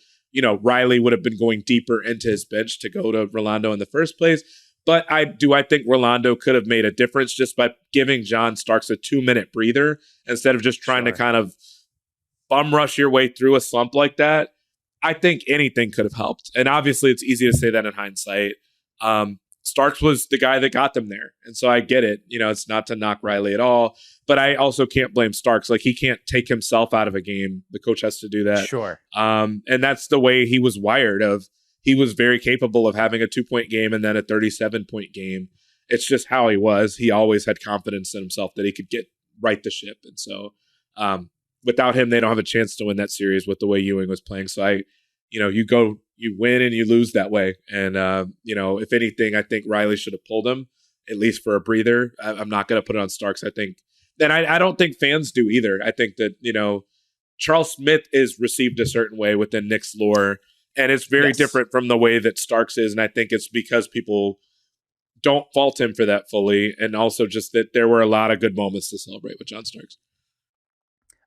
Riley would have been going deeper into his bench to go to Rolando in the first place. But I think Rolando could have made a difference just by giving John Starks a 2-minute breather instead of just trying to kind of bum rush your way through a slump like that. I think anything could have helped. And obviously it's easy to say that in hindsight. Starks was the guy that got them there. And so I get it. It's not to knock Riley at all. But I also can't blame Starks. He can't take himself out of a game. The coach has to do that. Sure. And that's the way he was wired of. He was very capable of having a 2-point game and then a 37-point game. It's just how he was. He always had confidence in himself that he could right the ship. And so without him, they don't have a chance to win that series with the way Ewing was playing. So you win and you lose that way. And, if anything, I think Riley should have pulled him at least for a breather. I'm not going to put it on Starks. I think, and I don't think fans do either. I think that, Charles Smith is received a certain way within Knicks lore, and it's very different from the way that Starks is. And I think it's because people don't fault him for that fully. And also just that there were a lot of good moments to celebrate with John Starks.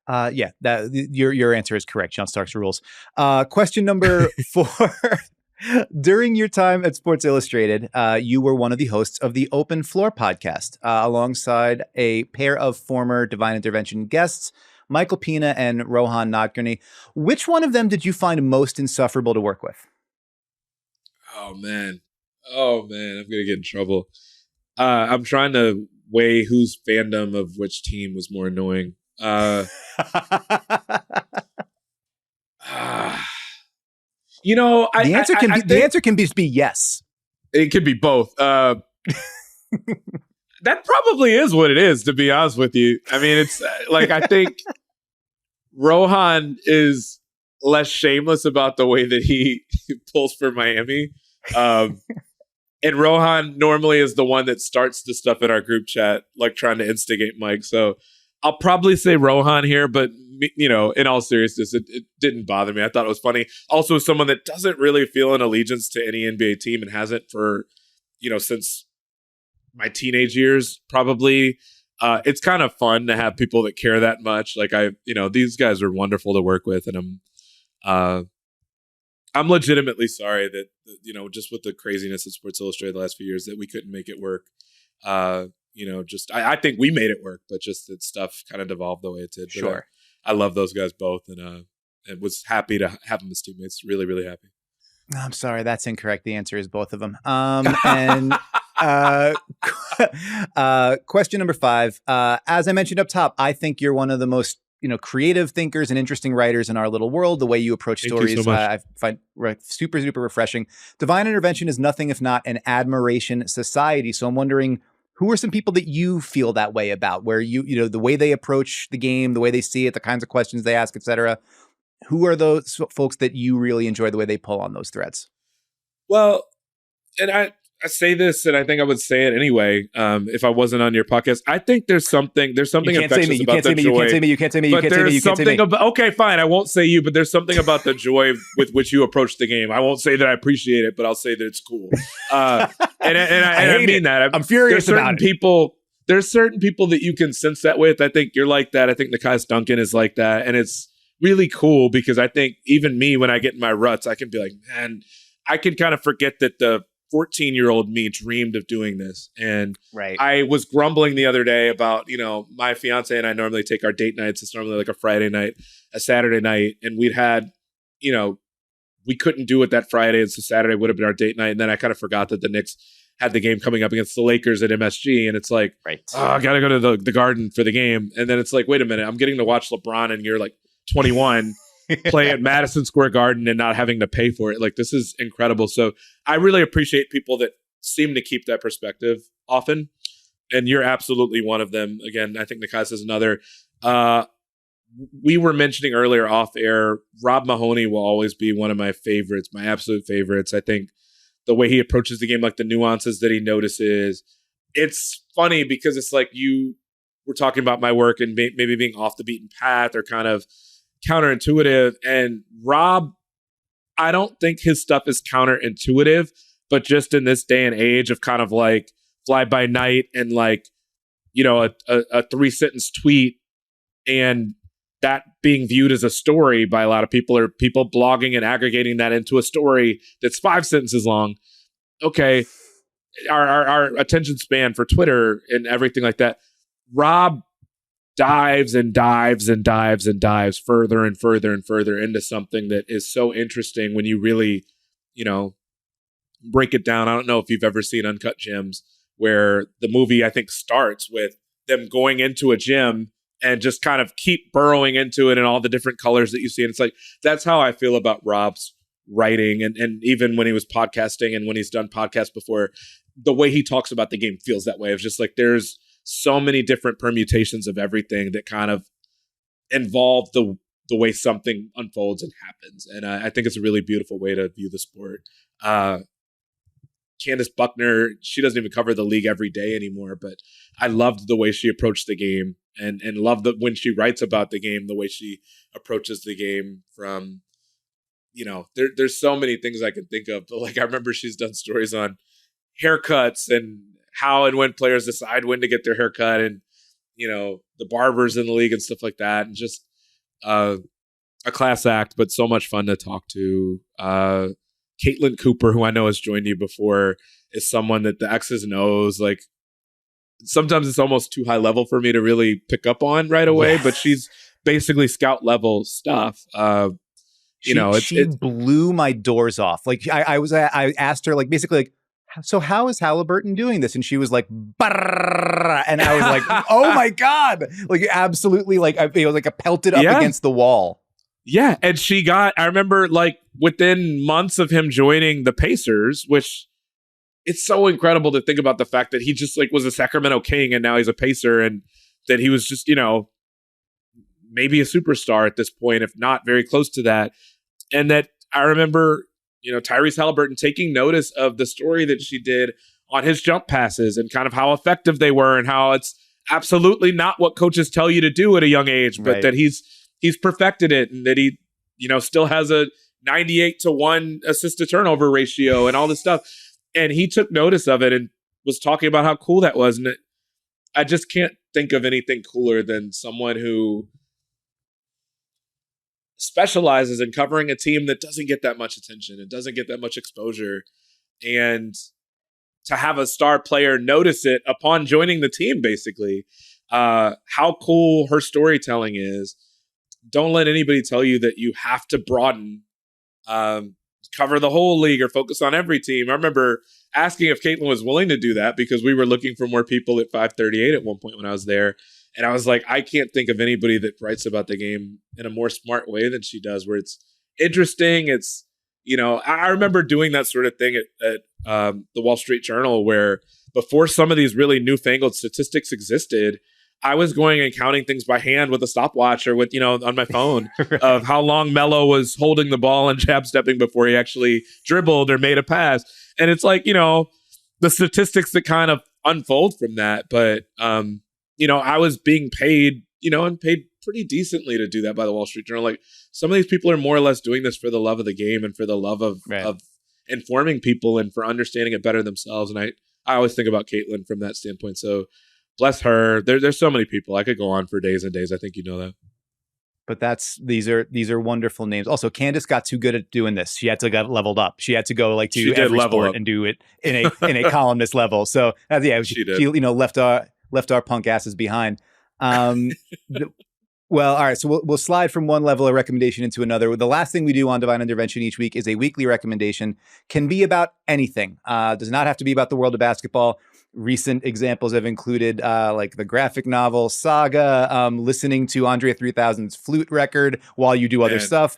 That your answer is correct. John Starks rules. Question number 4. During your time at Sports Illustrated, you were one of the hosts of the Open Floor podcast, alongside a pair of former Devine Intervention guests, Michael Pina and Rohan Nadkarni. Which one of them did you find most insufferable to work with? Oh man, I'm gonna get in trouble. I'm trying to weigh whose fandom of which team was more annoying. You know, The answer can just be yes. It could be both. That probably is what it is, to be honest with you. I mean, it's like, I think Rohan is less shameless about the way that he pulls for Miami. And Rohan normally is the one that starts the stuff in our group chat, like trying to instigate Mike. So I'll probably say Rohan here, but you know, in all seriousness, it didn't bother me. I thought it was funny. Also, someone that doesn't really feel an allegiance to any NBA team and hasn't for, you know, since my teenage years, probably. It's kind of fun to have people that care that much. Like these guys are wonderful to work with, and I'm legitimately sorry that, you know, just with the craziness of Sports Illustrated the last few years, that we couldn't make it work. You know, just I think we made it work, but just that stuff kind of devolved the way it did. Sure. I love those guys both, and was happy to have them as teammates. Really, really happy. I'm sorry, that's incorrect. The answer is both of them. And question number 5. As I mentioned up top, I think you're one of the most, you know, creative thinkers and interesting writers in our little world. The way you approach stories, I find super, super refreshing. Devine Intervention is nothing if not an admiration society. So I'm wondering, who are some people that you feel that way about, where you know, the way they approach the game, the way they see it, the kinds of questions they ask, etc. Who are those folks that you really enjoy the way they pull on those threads? Well, and I say this, and I think I would say it anyway, if I wasn't on your podcast. I think there's something infectious about the joy. You can't say me. Okay, fine. I won't say you, but there's something about the joy with which you approach the game. I won't say that I appreciate it, but I'll say that it's cool. And I mean that. I'm furious about it. There's certain people that you can sense that with. I think you're like that. I think Nekias Duncan is like that. And it's really cool because I think even me, when I get in my ruts, I can be like, man, I can kind of forget that the 14-year-old me dreamed of doing this. And I was grumbling the other day about, you know, my fiance and I normally take our date nights. It's normally like a Friday night, a Saturday night. And we'd had, you know, we couldn't do it that Friday. And so Saturday would have been our date night. And then I kind of forgot that the Knicks had the game coming up against the Lakers at MSG. And it's like, oh, I got to go to the Garden for the game. And then it's like, wait a minute, I'm getting to watch LeBron and you're like 21. Play at Madison Square Garden and not having to pay for it. Like, this is incredible. So I really appreciate people that seem to keep that perspective often. And you're absolutely one of them. Again, I think Nekias is another. We were mentioning earlier off air, Rob Mahoney will always be one of my favorites, my absolute favorites. I think the way he approaches the game, like the nuances that he notices, it's funny because it's like you were talking about my work and maybe being off the beaten path or kind of counterintuitive. And Rob, I don't think his stuff is counterintuitive, but just in this day and age of kind of like fly by night and like, you know, a 3-sentence tweet and that being viewed as a story by a lot of people, or people blogging and aggregating that into a story that's 5 sentences long. Okay. Our attention span for Twitter and everything like that. Rob dives and dives and dives and dives further and further and further into something that is so interesting when you really, you know, break it down. I don't know if you've ever seen Uncut Gems, where the movie, I think, starts with them going into a gym and just kind of keep burrowing into it and all the different colors that you see. And it's like, that's how I feel about Rob's writing. And even when he was podcasting and when he's done podcasts before, the way he talks about the game feels that way. It's just like, there's so many different permutations of everything that kind of involve the way something unfolds and happens. And I think it's a really beautiful way to view the sport. Candace Buckner, she doesn't even cover the league every day anymore, but I loved the way she approached the game and loved that when she writes about the game, the way she approaches the game from, you know, there's so many things I can think of, but like, I remember she's done stories on haircuts and how and when players decide when to get their haircut and, you know, the barbers in the league and stuff like that. And just a class act, but so much fun to talk to. Caitlin Cooper, who I know has joined you before, is someone that the X's and O's, like, sometimes it's almost too high level for me to really pick up on right away, but she's basically scout level stuff. She blew my doors off. Like I asked her, like, basically, like, so how is Halliburton doing this? And she was like, barrr, and I was like, oh my God, like, absolutely, like, I was like pelted up against the wall. Yeah, and I remember like within months of him joining the Pacers, which it's so incredible to think about the fact that he just like was a Sacramento King and now he's a Pacer, and that he was just, maybe a superstar at this point, if not very close to that. And that I remember, Tyrese Halliburton taking notice of the story that she did on his jump passes and kind of how effective they were and how it's absolutely not what coaches tell you to do at a young age, but that he's perfected it, and that he, still has a 98-1 assist to turnover ratio and all this stuff. And he took notice of it and was talking about how cool that was. And I just can't think of anything cooler than someone who specializes in covering a team that doesn't get that much attention and doesn't get that much exposure. And to have a star player notice it upon joining the team, basically, how cool her storytelling is. Don't let anybody tell you that you have to broaden, cover the whole league or focus on every team. I remember asking if Caitlin was willing to do that because we were looking for more people at 538 at one point when I was there. And I was like, I can't think of anybody that writes about the game in a more smart way than she does, where it's interesting. It's, I remember doing that sort of thing at the Wall Street Journal, where before some of these really newfangled statistics existed, I was going and counting things by hand with a stopwatch or with, on my phone right. of how long Melo was holding the ball and jab stepping before he actually dribbled or made a pass. And it's like, the statistics that kind of unfold from that. But, I was being paid, and paid pretty decently to do that by the Wall Street Journal. Like, some of these people are more or less doing this for the love of the game and for the love of informing people and for understanding it better themselves. And I always think about Caitlin from that standpoint. So bless her. There's so many people. I could go on for days and days. I think you know that. But these are wonderful names. Also, Candace got too good at doing this. She had to get leveled up. She had to go like to every sport and do it in a columnist level. So she left our punk asses behind. Well, all right. So we'll slide from one level of recommendation into another. The last thing we do on Devine Intervention each week is a weekly recommendation. Can be about anything. Does not have to be about the world of basketball. Recent examples have included like the graphic novel Saga, listening to Andre 3000's flute record while you do other stuff,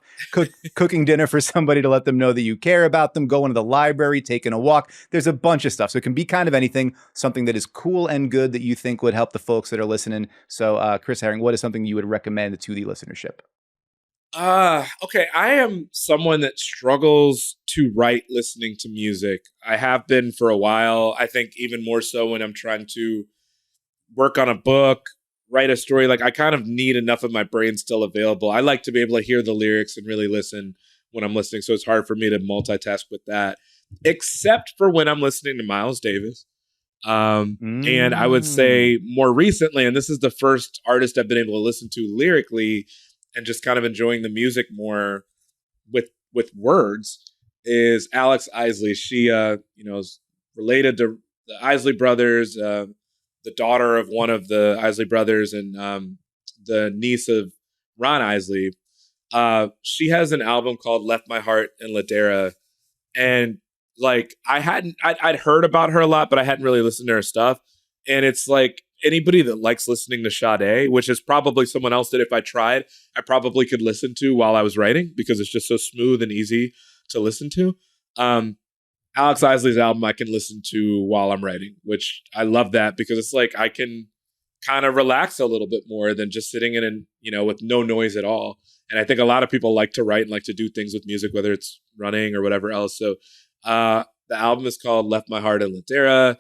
cooking dinner for somebody to let them know that you care about them, going to the library, taking a walk. There's a bunch of stuff. So it can be kind of anything, something that is cool and good that you think would help the folks that are listening. So Chris Herring, what is something you would recommend to the listenership? Okay. I am someone that struggles to write listening to music. I have been for a while. I think even more so when I'm trying to work on a book, write a story. Like, I kind of need enough of my brain still available. I like to be able to hear the lyrics and really listen when I'm listening. So it's hard for me to multitask with that, except for when I'm listening to Miles Davis. And I would say more recently, and this is the first artist I've been able to listen to lyrically and just kind of enjoying the music more with words, is Alex Isley. She, is related to the Isley brothers, the daughter of one of the Isley brothers, and the niece of Ron Isley. She has an album called Left My Heart in Ladera. And like, I'd heard about her a lot, but I hadn't really listened to her stuff. And it's like, anybody that likes listening to Sade, which is probably someone else that if I tried, I probably could listen to while I was writing because it's just so smooth and easy to listen to. Alex Isley's album I can listen to while I'm writing, which I love that because it's like I can kind of relax a little bit more than just sitting in and, with no noise at all. And I think a lot of people like to write and like to do things with music, whether it's running or whatever else. So the album is called Left My Heart in Ladera.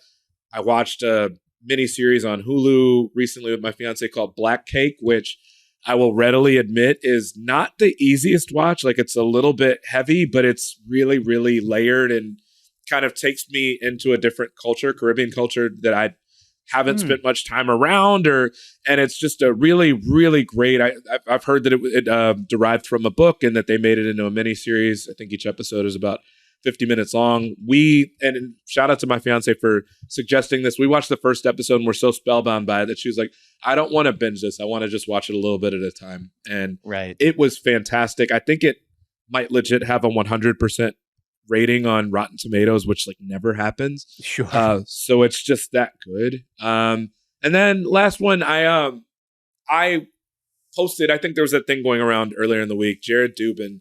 I watched a miniseries on Hulu recently with my fiance called Black Cake, which I will readily admit is not the easiest watch. Like, it's a little bit heavy, but it's really, really layered and kind of takes me into a different culture, Caribbean culture that I haven't spent much time around, and it's just a really, really great. I've heard that it derived from a book and that they made it into a miniseries. I think each episode is about 50 minutes long. And shout out to my fiance for suggesting this. We watched the first episode and we're so spellbound by it that she was like, I don't want to binge this. I want to just watch it a little bit at a time. And It was fantastic. I think it might legit have a 100% rating on Rotten Tomatoes, which like never happens. Sure. So it's just that good. And then last one, I posted, I think there was a thing going around earlier in the week. Jared Dubin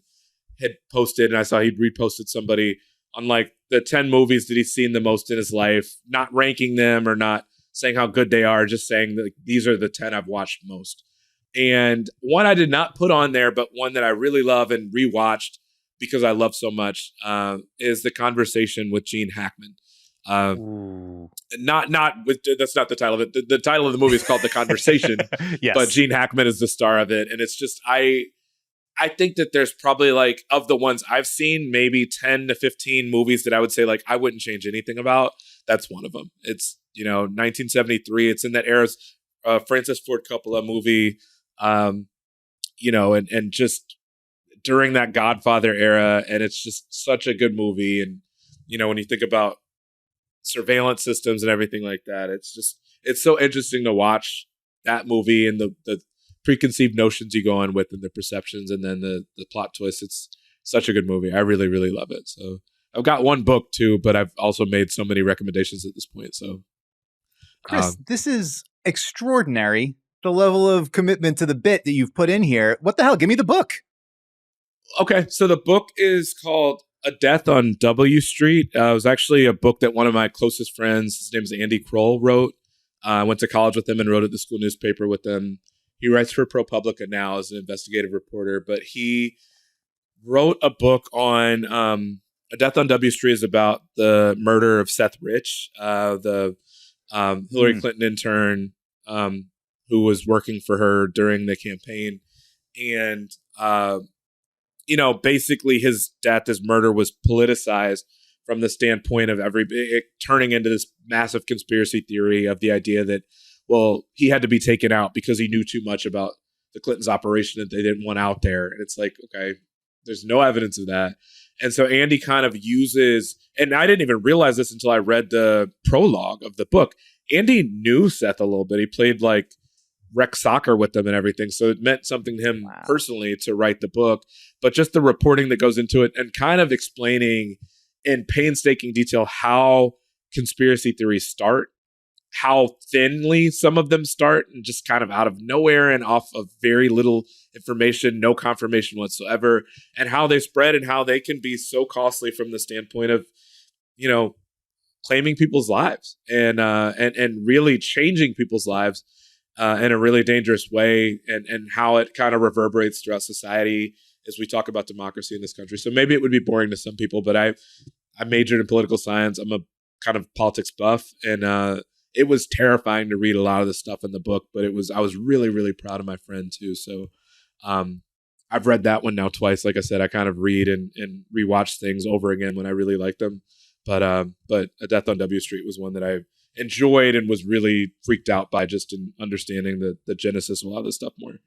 had posted, and I saw he'd reposted somebody on like the 10 movies that he's seen the most in his life, not ranking them or not saying how good they are, just saying that these are the 10 I've watched most. And one I did not put on there, but one that I really love and rewatched because I love so much is The Conversation with Gene Hackman. Not with, that's not the title of it. The title of the movie is called The Conversation, Yes. but Gene Hackman is the star of it. And it's just, I think that there's probably like, of the ones I've seen, maybe 10 to 15 movies that I would say like, I wouldn't change anything about. That's one of them. It's, 1973. It's in that era's Francis Ford Coppola movie, and just during that Godfather era. And it's just such a good movie. And, when you think about surveillance systems and everything like that, it's so interesting to watch that movie and the preconceived notions you go on with and the perceptions and then the plot twists. It's such a good movie. I really, really love it. So I've got one book too, but I've also made so many recommendations at this point. So Chris, this is extraordinary. The level of commitment to the bit that you've put in here. What the hell? Give me the book. Okay. So the book is called A Death on W Street. It was actually a book that one of my closest friends, his name is Andy Kroll, wrote. I went to college with him and wrote at the school newspaper with him. He writes for ProPublica now as an investigative reporter, but he wrote a book on A Death on W Street is about the murder of Seth Rich, the Hillary Clinton intern who was working for her during the campaign. And, basically his death, his murder was politicized from the standpoint of it turning into this massive conspiracy theory of the idea that, well, he had to be taken out because he knew too much about the Clintons' operation that they didn't want out there. And it's like, okay, there's no evidence of that. And so Andy kind of uses, and I didn't even realize this until I read the prologue of the book. Andy knew Seth a little bit. He played like rec soccer with them and everything. So it meant something to him personally to write the book, but just the reporting that goes into it and kind of explaining in painstaking detail how conspiracy theories start, how thinly some of them start and just kind of out of nowhere and off of very little information, no confirmation whatsoever, and how they spread and how they can be so costly from the standpoint of, claiming people's lives and really changing people's lives in a really dangerous way, and how it kind of reverberates throughout society as we talk about democracy in this country. So maybe it would be boring to some people, but I majored in political science. I'm a kind of politics buff, and it was terrifying to read a lot of the stuff in the book, but I was really, really proud of my friend too. So I've read that one now twice. Like I said, I kind of read and rewatch things over again when I really like them. But A Death on W Street was one that I enjoyed and was really freaked out by, just in understanding the genesis of a lot of this stuff more.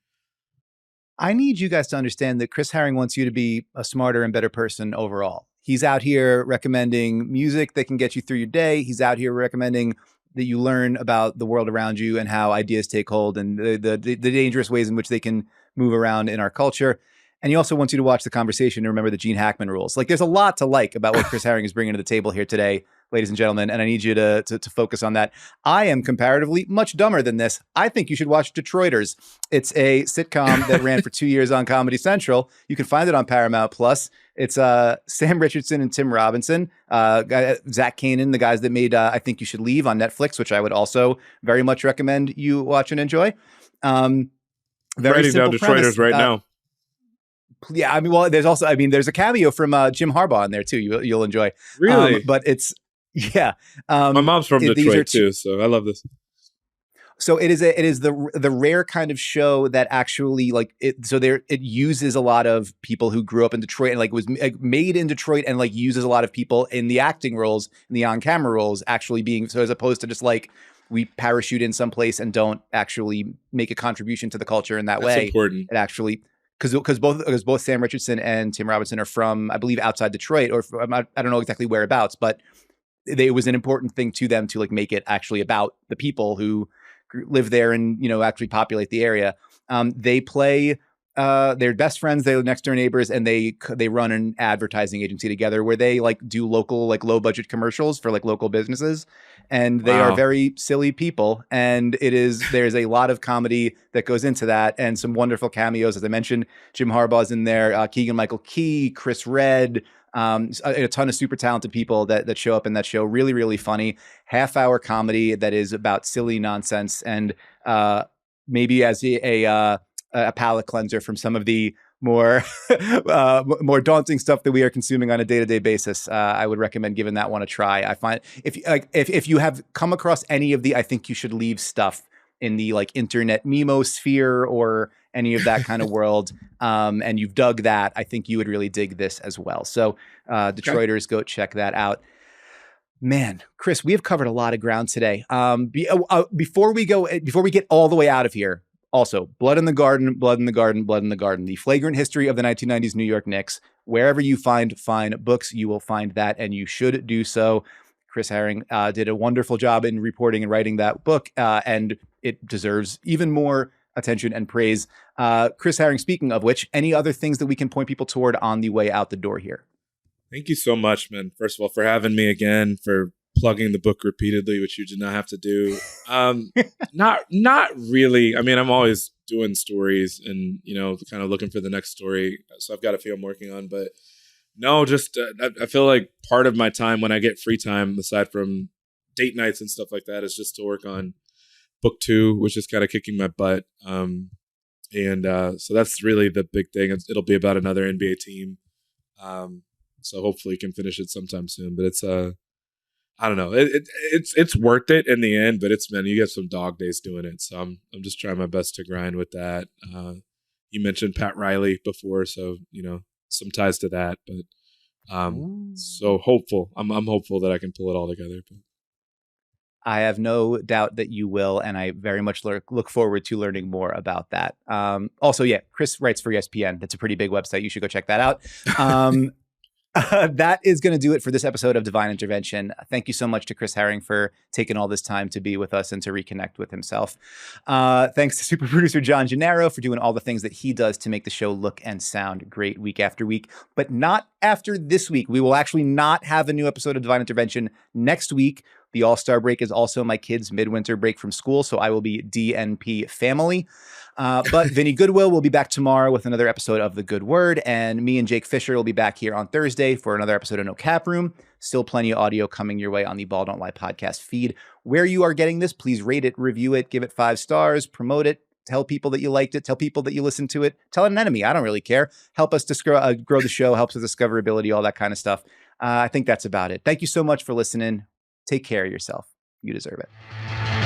I need you guys to understand that Chris Herring wants you to be a smarter and better person overall. He's out here recommending music that can get you through your day. He's out here recommending that you learn about the world around you and how ideas take hold and the dangerous ways in which they can move around in our culture. And he also wants you to watch The Conversation and remember the Gene Hackman rules. Like, there's a lot to like about what Chris Herring is bringing to the table here today, ladies and gentlemen, and I need you to focus on that. I am comparatively much dumber than this. I think you should watch Detroiters. It's a sitcom that ran for 2 years on Comedy Central. You can find it on Paramount Plus. It's Sam Richardson and Tim Robinson, Zach Kanan, the guys that made I Think You Should Leave on Netflix, which I would also very much recommend you watch and enjoy. Very writing down Detroiters premise. Right now. Yeah, there's a cameo from Jim Harbaugh in there too. You'll enjoy. Really, but it's my mom's from Detroit too, so I love this. So it is the rare kind of show that actually it uses a lot of people who grew up in Detroit and was made in Detroit and uses a lot of people in the acting roles and the on camera roles actually being so, as opposed to just we parachute in someplace and don't actually make a contribution to the culture in that way. That's important. It actually. Because both Sam Richardson and Tim Robinson are from, I believe, outside Detroit, or I don't know exactly whereabouts, but it was an important thing to them to make it actually about the people who live there and actually populate the area. They play they're best friends. They live next door neighbors, and they run an advertising agency together where they like do local, like low budget commercials for like local businesses. And they are very silly people. And there's a lot of comedy that goes into that, and some wonderful cameos. As I mentioned, Jim Harbaugh's in there, Keegan Michael Key, Chris Redd, a ton of super talented people that show up in that show. Really, really funny half-hour comedy that is about silly nonsense, and maybe as a palate cleanser from some of the more more daunting stuff that we are consuming on a day-to-day basis. I would recommend giving that one a try. I find if you have come across any of the I think you should leave stuff in the like internet memosphere or any of that kind of world, and you've dug that, I think you would really dig this as well. So Detroiters, go check that out. Man, Chris, we have covered a lot of ground today. Before we get all the way out of here, also, Blood in the Garden, Blood in the Garden, Blood in the Garden, the flagrant history of the 1990s New York Knicks. Wherever you find fine books, you will find that, and you should do so. Chris Herring did a wonderful job in reporting and writing that book, and it deserves even more attention and praise. Chris Herring, speaking of which, any other things that we can point people toward on the way out the door here? Thank you so much, man. First of all, for having me again, for plugging the book repeatedly, which you did not have to do. Not really. I mean, I'm always doing stories and, kind of looking for the next story. So I've got a few I'm working on, but no, just I feel like part of my time when I get free time, aside from date nights and stuff like that, is just to work on book 2, which is kind of kicking my butt. So that's really the big thing. It'll be about another NBA team. So hopefully you can finish it sometime soon, but it's I don't know. It's worth it in the end, but you get some dog days doing it. So I'm just trying my best to grind with that. You mentioned Pat Riley before, so some ties to that. But so hopeful. I'm hopeful that I can pull it all together. But I have no doubt that you will, and I very much look forward to learning more about that. Also, yeah, Chris writes for ESPN. That's a pretty big website. You should go check that out. That is going to do it for this episode of Devine Intervention. Thank you so much to Chris Herring for taking all this time to be with us and to reconnect with himself. Thanks to super producer John Gennaro for doing all the things that he does to make the show look and sound great week after week, but not after this week. We will actually not have a new episode of Devine Intervention next week. The All-Star break is also my kids' midwinter break from school, so I will be DNP family. But Vinny Goodwill will be back tomorrow with another episode of The Good Word, and me and Jake Fisher will be back here on Thursday for another episode of No Cap Room. Still plenty of audio coming your way on the Ball Don't Lie podcast feed. Where you are getting this, please rate it, review it, give it 5 stars, promote it, tell people that you liked it, tell people that you listened to it, tell an enemy. I don't really care. Help us to grow the show, helps with discoverability, all that kind of stuff. I think that's about it. Thank you so much for listening. Take care of yourself. You deserve it.